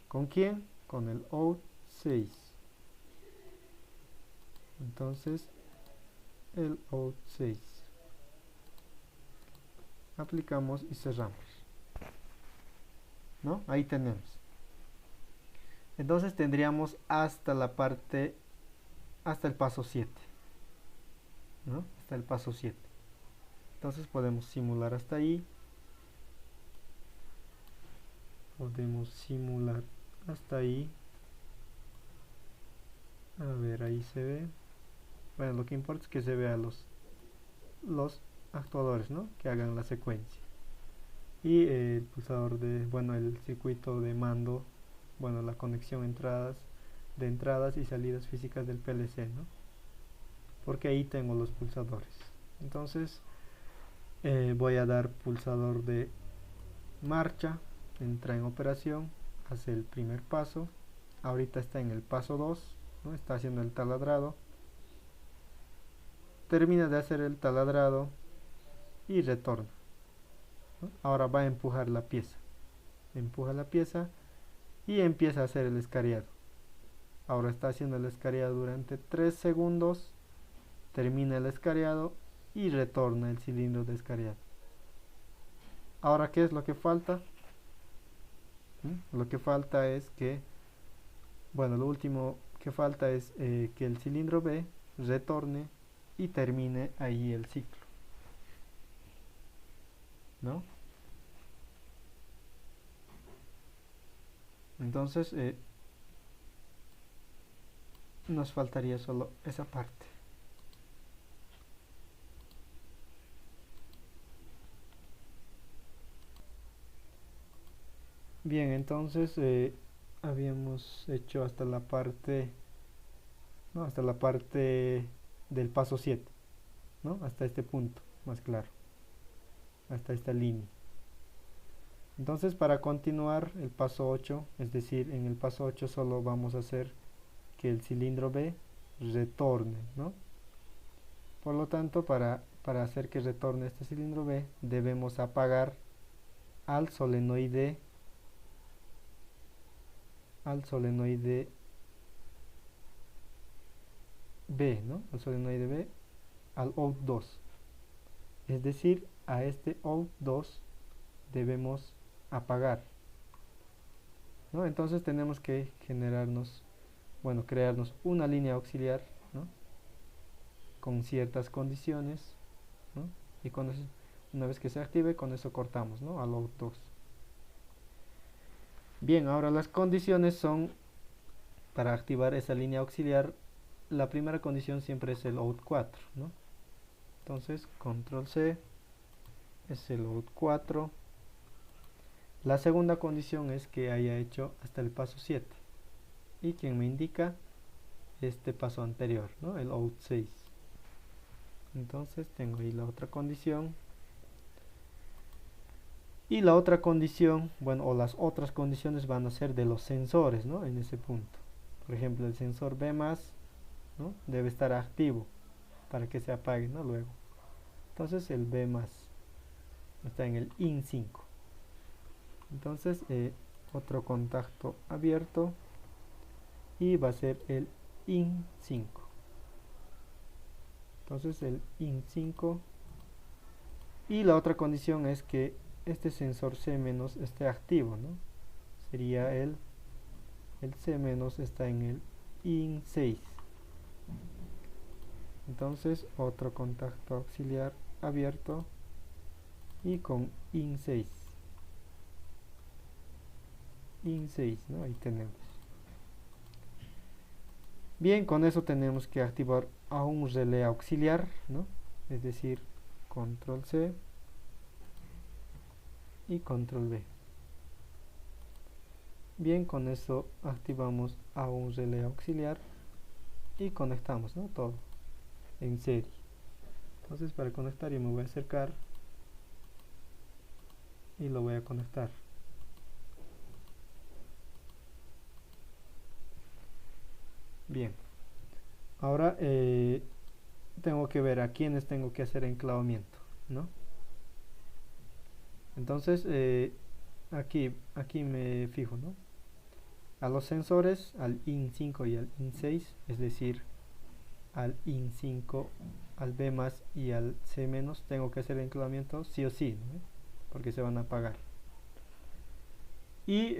¿Con quién? Con el out 6. Entonces, el out 6. Aplicamos y cerramos, ¿no? Ahí tenemos. Entonces tendríamos hasta la parte, hasta el paso 7, ¿no? Hasta el paso 7. Entonces podemos simular hasta ahí. Podemos simular hasta ahí. A ver, ahí se ve. Bueno, lo que importa es que se vea los actuadores, ¿no? Que hagan la secuencia. Y el pulsador de, bueno, el circuito de mando, bueno, la conexión de entradas y salidas físicas del PLC, ¿no? Porque ahí tengo los pulsadores. Entonces voy a dar pulsador de marcha, entra en operación, hace el primer paso, ahorita está en el paso 2, ¿no? Está haciendo el taladrado, termina de hacer el taladrado y retorna, ¿no? Ahora va a empujar la pieza, empuja la pieza y empieza a hacer el escariado. Ahora está haciendo el escariado durante 3 segundos, termina el escariado y retorna el cilindro de escariado. Ahora, ¿qué es lo que falta? Lo que falta es que, bueno, lo último que falta es que el cilindro B retorne y termine ahí el ciclo, ¿no? Entonces nos faltaría solo esa parte. Bien, entonces habíamos hecho hasta la parte, ¿no? Hasta la parte del paso 7, ¿no? Hasta este punto, más claro, hasta esta línea. Entonces, para continuar el paso 8, es decir, en el paso 8 solo vamos a hacer que el cilindro B retorne, ¿no? Por lo tanto, para hacer que retorne este cilindro B, debemos apagar al solenoide B, ¿no? Al solenoide B, al out 2. Es decir, a este out 2 debemos apagar, ¿no? Entonces tenemos que crearnos una línea auxiliar, ¿no? Con ciertas condiciones, ¿no? Y con eso, una vez que se active, con eso cortamos, ¿no? Al out 2. Bien, ahora las condiciones son, para activar esa línea auxiliar, la primera condición siempre es el out 4, ¿no? Entonces, control C es el out 4. La segunda condición es que haya hecho hasta el paso 7. Y quien me indica este paso anterior, ¿no? El out 6. Entonces tengo ahí la otra condición. Y la otra condición, bueno, o las otras condiciones van a ser de los sensores, ¿no? En ese punto. Por ejemplo, el sensor B+, ¿no? Debe estar activo para que se apague, ¿no? Luego. Entonces el B+ está en el IN 5. Entonces otro contacto abierto y va a ser el IN 5. Entonces el IN 5. Y la otra condición es que este sensor C- esté activo, ¿no? Sería el C- está en el IN 6. Entonces otro contacto auxiliar abierto y con IN 6. IN 6, ¿no? Ahí tenemos. Bien, con eso tenemos que activar a un relé auxiliar, ¿no? Es decir, control C y control V. Bien, con eso activamos a un relé auxiliar y conectamos, ¿no? Todo en serie. Entonces, para conectar yo me voy a acercar y lo voy a conectar. Bien, ahora tengo que ver a quiénes tengo que hacer enclavamiento, ¿no? Entonces aquí me fijo, ¿no? A los sensores, al IN 5 y al IN 6, es decir, al IN 5, al B+ y al C-, tengo que hacer el enclavamiento sí o sí, ¿no? Porque se van a apagar. Y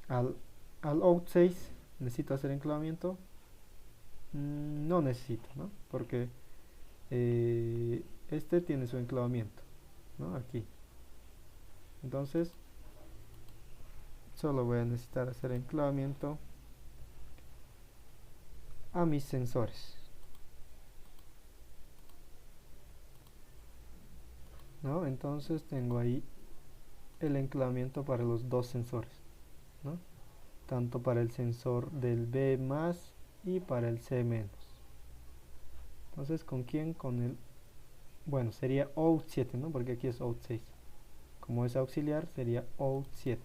al out 6 necesito hacer enclavamiento. No necesito, ¿no? Porque este tiene su enclavamiento, ¿no? Aquí. Entonces solo voy a necesitar hacer enclavamiento a mis sensores, ¿no? Entonces tengo ahí el enclavamiento para los dos sensores, ¿no? Tanto para el sensor del B+ y para el C-. Entonces, ¿con quién? Con el, bueno, sería out 7, ¿no? Porque aquí es out 6. como es auxiliar sería out 7.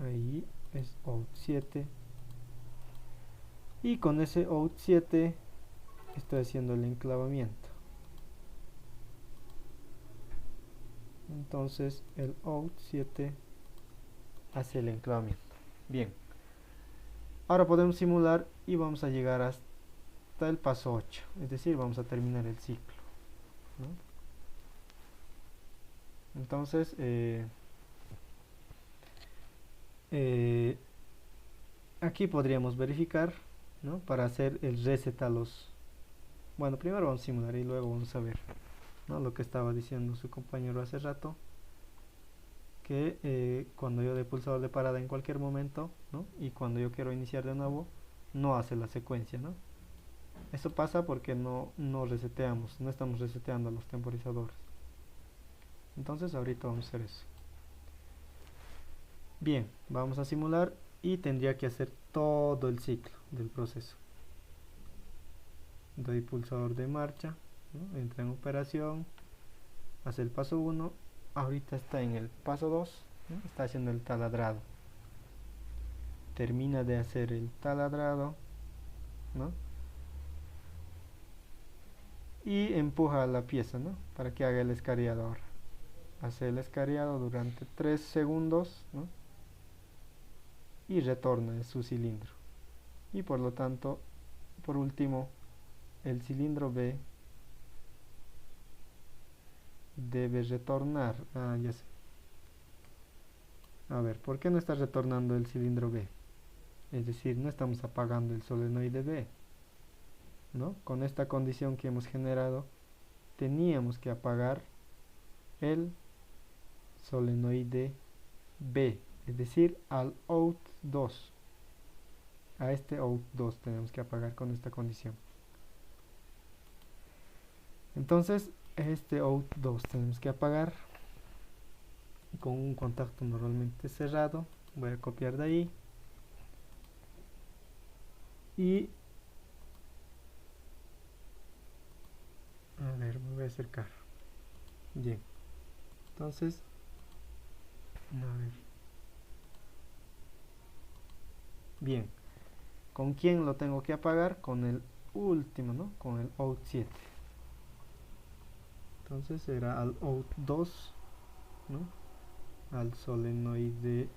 Ahí es out 7. Y con ese out 7 estoy haciendo el enclavamiento. Entonces el out 7 hace el enclavamiento. Bien. Ahora podemos simular y vamos a llegar hasta el paso 8. Es decir, vamos a terminar el ciclo, ¿no? Entonces, aquí podríamos verificar, ¿no? Para hacer el reset a los... Bueno, primero vamos a simular y luego vamos a ver, ¿no? Lo que estaba diciendo su compañero hace rato, que cuando yo dé pulsador de parada en cualquier momento, ¿no? Y cuando yo quiero iniciar de nuevo, no hace la secuencia, ¿no? Eso pasa porque no reseteamos, no estamos reseteando los temporizadores. Entonces ahorita vamos a hacer eso. Bien, vamos a simular y tendría que hacer todo el ciclo del proceso. Doy pulsador de marcha, ¿no? Entra en operación, hace el paso 1, ahorita está en el paso 2, ¿no? Está haciendo el taladrado. Termina de hacer el taladrado, ¿no? Y empuja la pieza, ¿no? Para que haga el escariado ahora. Hace el escariado durante 3 segundos, ¿no? Y retorna su cilindro. Y por lo tanto, por último, el cilindro B debe retornar. Ah, ya sé. A ver, ¿por qué no está retornando el cilindro B? Es decir, no estamos apagando el solenoide B, ¿no? Con esta condición que hemos generado, teníamos que apagar el solenoide B, es decir, al out 2. A este out 2 tenemos que apagar con esta condición. Entonces, este out 2 tenemos que apagar con un contacto normalmente cerrado. Voy a copiar de ahí y a ver, me voy a acercar. Bien, entonces a ver. Bien, ¿con quién lo tengo que apagar? Con el último, ¿no? Con el out 7. Entonces será al out 2, ¿no? Al solenoide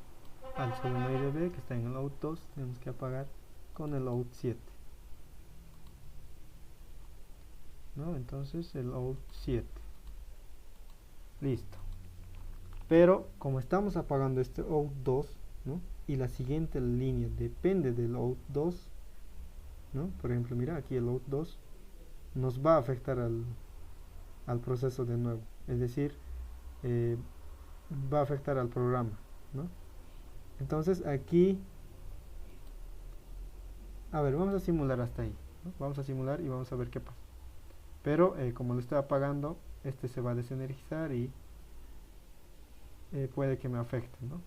B que está en el out 2 tenemos que apagar con el out 7, ¿no? Entonces el out 7, listo. Pero como estamos apagando este out 2, ¿no? Y la siguiente línea depende del out 2, ¿no? Por ejemplo, mira aquí el out 2 nos va a afectar al proceso de nuevo, es decir, va a afectar al programa, ¿no? Entonces aquí, a ver, vamos a simular hasta ahí, ¿no? Vamos a simular y vamos a ver qué pasa. Pero como lo estoy apagando, este se va a desenergizar y puede que me afecte, ¿no?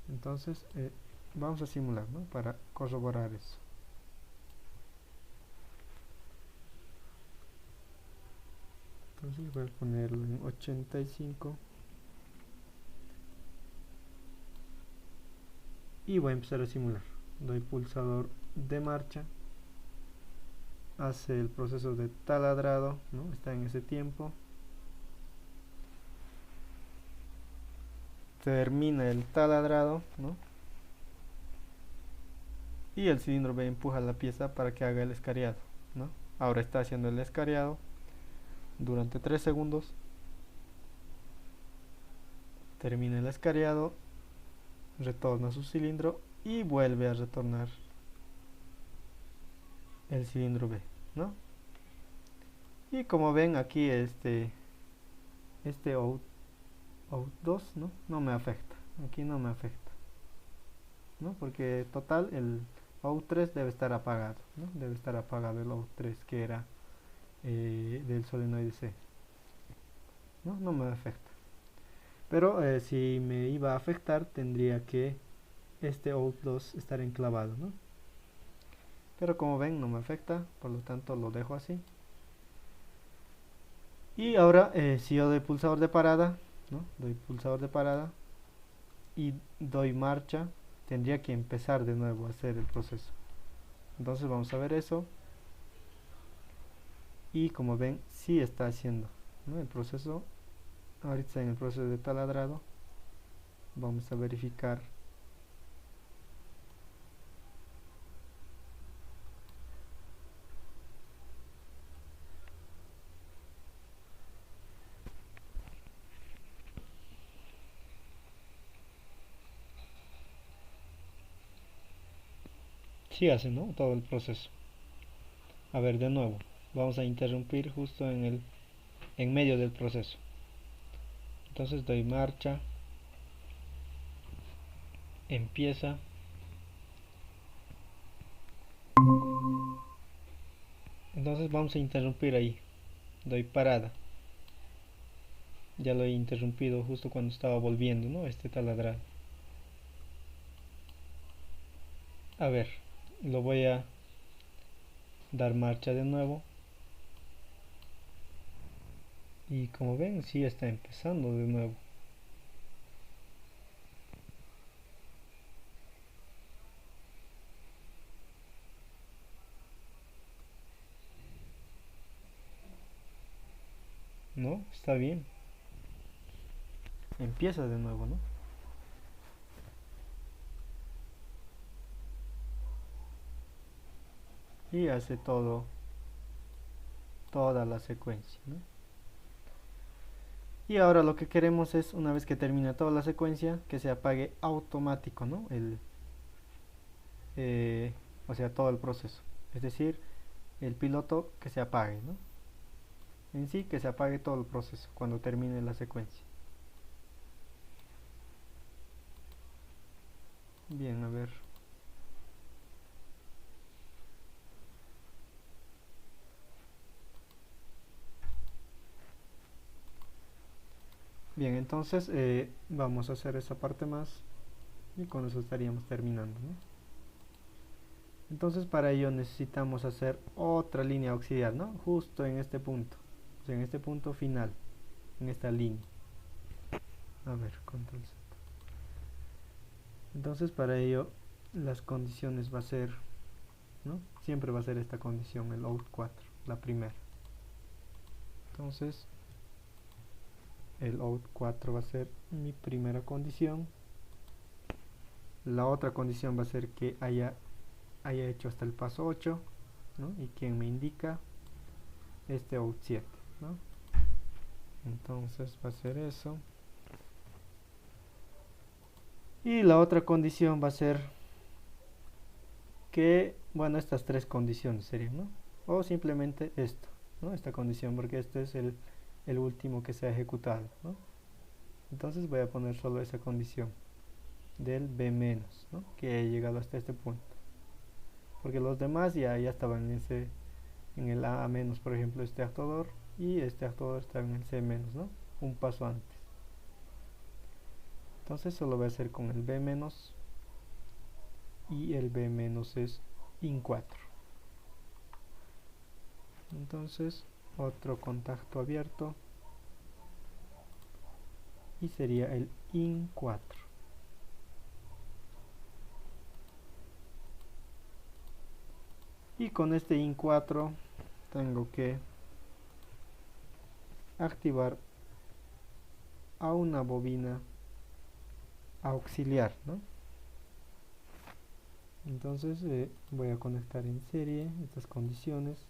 Entonces vamos a simular, ¿no? Para corroborar eso. Entonces voy a ponerlo en 85 y voy a empezar a simular. Doy pulsador de marcha, hace el proceso de taladrado, ¿no? Está en ese tiempo, termina el taladrado, ¿no? Y el cilindro B empuja la pieza para que haga el escariado, ¿no? Ahora está haciendo el escariado durante 3 segundos, termina el escariado, retorna su cilindro y vuelve a retornar el cilindro B, ¿no? Y como ven aquí este out 2, ¿no? No me afecta, aquí no me afecta, ¿no? Porque total el out 3 debe estar apagado, ¿no? Debe estar apagado el out 3 que era del solenoide C, ¿no? No me afecta. Pero si me iba a afectar tendría que este out 2 estar enclavado, ¿no? Pero como ven no me afecta, por lo tanto lo dejo así. Y ahora si yo doy pulsador de parada, ¿no? Doy pulsador de parada y doy marcha, tendría que empezar de nuevo a hacer el proceso. Entonces vamos a ver eso. Y como ven, sí está haciendo, ¿no? El proceso. Ahorita está en el proceso de taladrado. Vamos a verificar. Sí hace, ¿no? Todo el proceso. A ver, de nuevo. Vamos a interrumpir justo en medio del proceso. Entonces doy marcha. Empieza. Entonces vamos a interrumpir ahí. Doy parada. Ya lo he interrumpido justo cuando estaba volviendo, ¿no? Este taladrado. A ver, lo voy a dar marcha de nuevo. Y como ven, sí está empezando de nuevo. ¿No? Está bien. Empieza de nuevo, ¿no? Y hace toda la secuencia, ¿no? Y ahora lo que queremos es, una vez que termina toda la secuencia, que se apague automático, ¿no? O sea, todo el proceso. Es decir, el piloto que se apague, ¿no? En sí, que se apague todo el proceso cuando termine la secuencia. Bien, a ver. Bien, entonces vamos a hacer esa parte más y con eso estaríamos terminando, ¿no? Entonces para ello necesitamos hacer otra línea auxiliar, ¿no? Justo en este punto, o sea, en este punto final, en esta línea. A ver, control Z. Entonces para ello las condiciones va a ser, ¿no? Siempre va a ser esta condición, el out 4, la primera. Entonces el out 4 va a ser mi primera condición. La otra condición va a ser que haya hecho hasta el paso 8, ¿no? Y quien me indica este out 7, ¿no? Entonces va a ser eso. Y la otra condición va a ser que, bueno, estas tres condiciones serían, ¿no? O simplemente esto, ¿no? Esta condición, porque este es el último que se ha ejecutado, ¿no? Entonces voy a poner solo esa condición del B-, ¿no? Que he llegado hasta este punto. Porque los demás ya estaban en el A-, por ejemplo, este actuador, y este actuador está en el C-, ¿no? Un paso antes. Entonces solo voy a hacer con el B-, y el B- es IN4. Entonces otro contacto abierto y sería el IN4. Y con este IN4 tengo que activar a una bobina auxiliar, ¿no? Entonces voy a conectar en serie estas condiciones.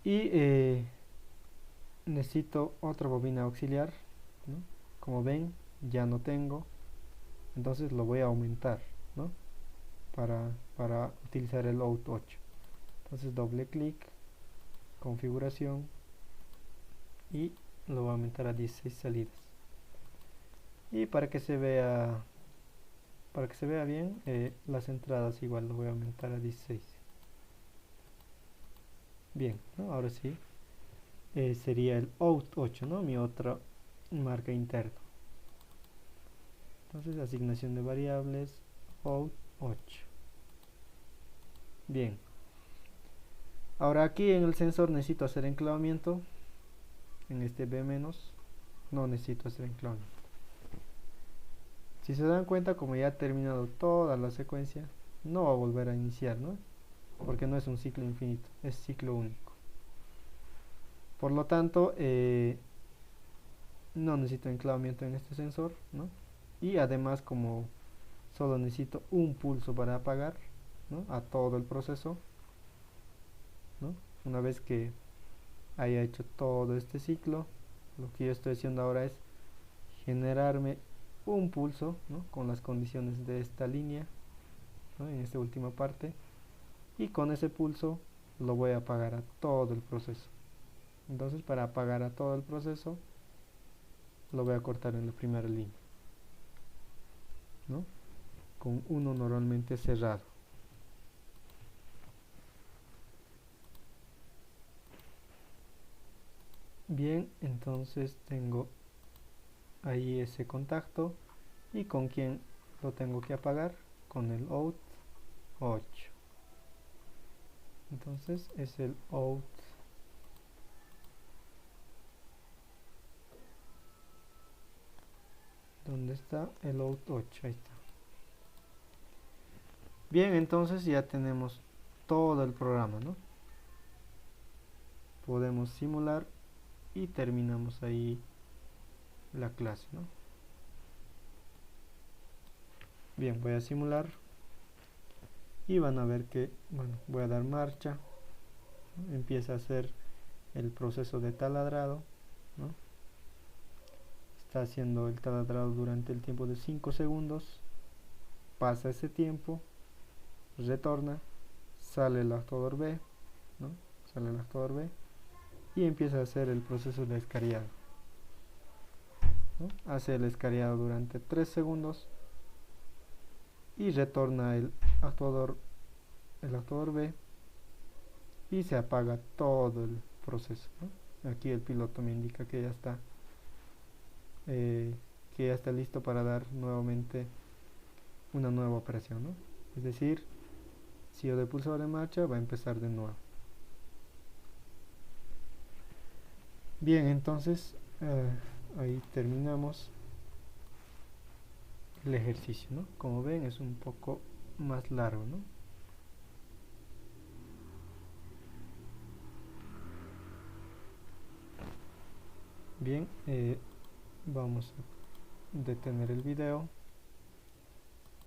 Y necesito otra bobina auxiliar, ¿no? Como ven, ya no tengo. Entonces lo voy a aumentar, ¿no? Para utilizar el out 8. Entonces doble clic, configuración, y lo voy a aumentar a 16 salidas. Y para que se vea bien, las entradas igual lo voy a aumentar a 16. Bien, ¿no? Ahora sí, sería el out 8, ¿no? Mi otra marca interna. Entonces asignación de variables out 8. Bien, ahora aquí en el sensor necesito hacer enclavamiento. En este B- no necesito hacer enclavamiento. Si se dan cuenta, como ya ha terminado toda la secuencia, no va a volver a iniciar, ¿no? Porque no es un ciclo infinito, es ciclo único. Por lo tanto, no necesito enclavamiento en este sensor, ¿no? Y además, como solo necesito un pulso para apagar, ¿no?, a todo el proceso, ¿no? Una vez que haya hecho todo este ciclo, lo que yo estoy haciendo ahora es generarme un pulso, ¿no?, con las condiciones de esta línea, ¿no?, en esta última parte, y con ese pulso lo voy a apagar a todo el proceso. Entonces, para apagar a todo el proceso lo voy a cortar en la primera línea, ¿no?, con uno normalmente cerrado. Bien, entonces tengo ahí ese contacto. ¿Y con quién lo tengo que apagar? Con el out 8. Entonces es el out. ¿Dónde está el out 8? Ahí está. Bien, entonces ya tenemos todo el programa, ¿no? Podemos simular y terminamos ahí la clase, ¿no? Bien, voy a simular y van a ver que, bueno, voy a dar marcha, ¿no? Empieza a hacer el proceso de taladrado, ¿no? Está haciendo el taladrado durante el tiempo de 5 segundos, pasa ese tiempo, retorna, sale el actuador B, ¿no? Sale el actuador B y empieza a hacer el proceso de escariado, ¿no? Hace el escariado durante 3 segundos y retorna el actuador B y se apaga todo el proceso, ¿no? Aquí el piloto me indica que ya está listo para dar nuevamente una nueva operación, ¿no? Es decir, si yo doy pulsador de marcha, va a empezar de nuevo. Bien, entonces ahí terminamos el ejercicio, ¿no? Como ven, es un poco más largo, ¿no? Bien, vamos a detener el video.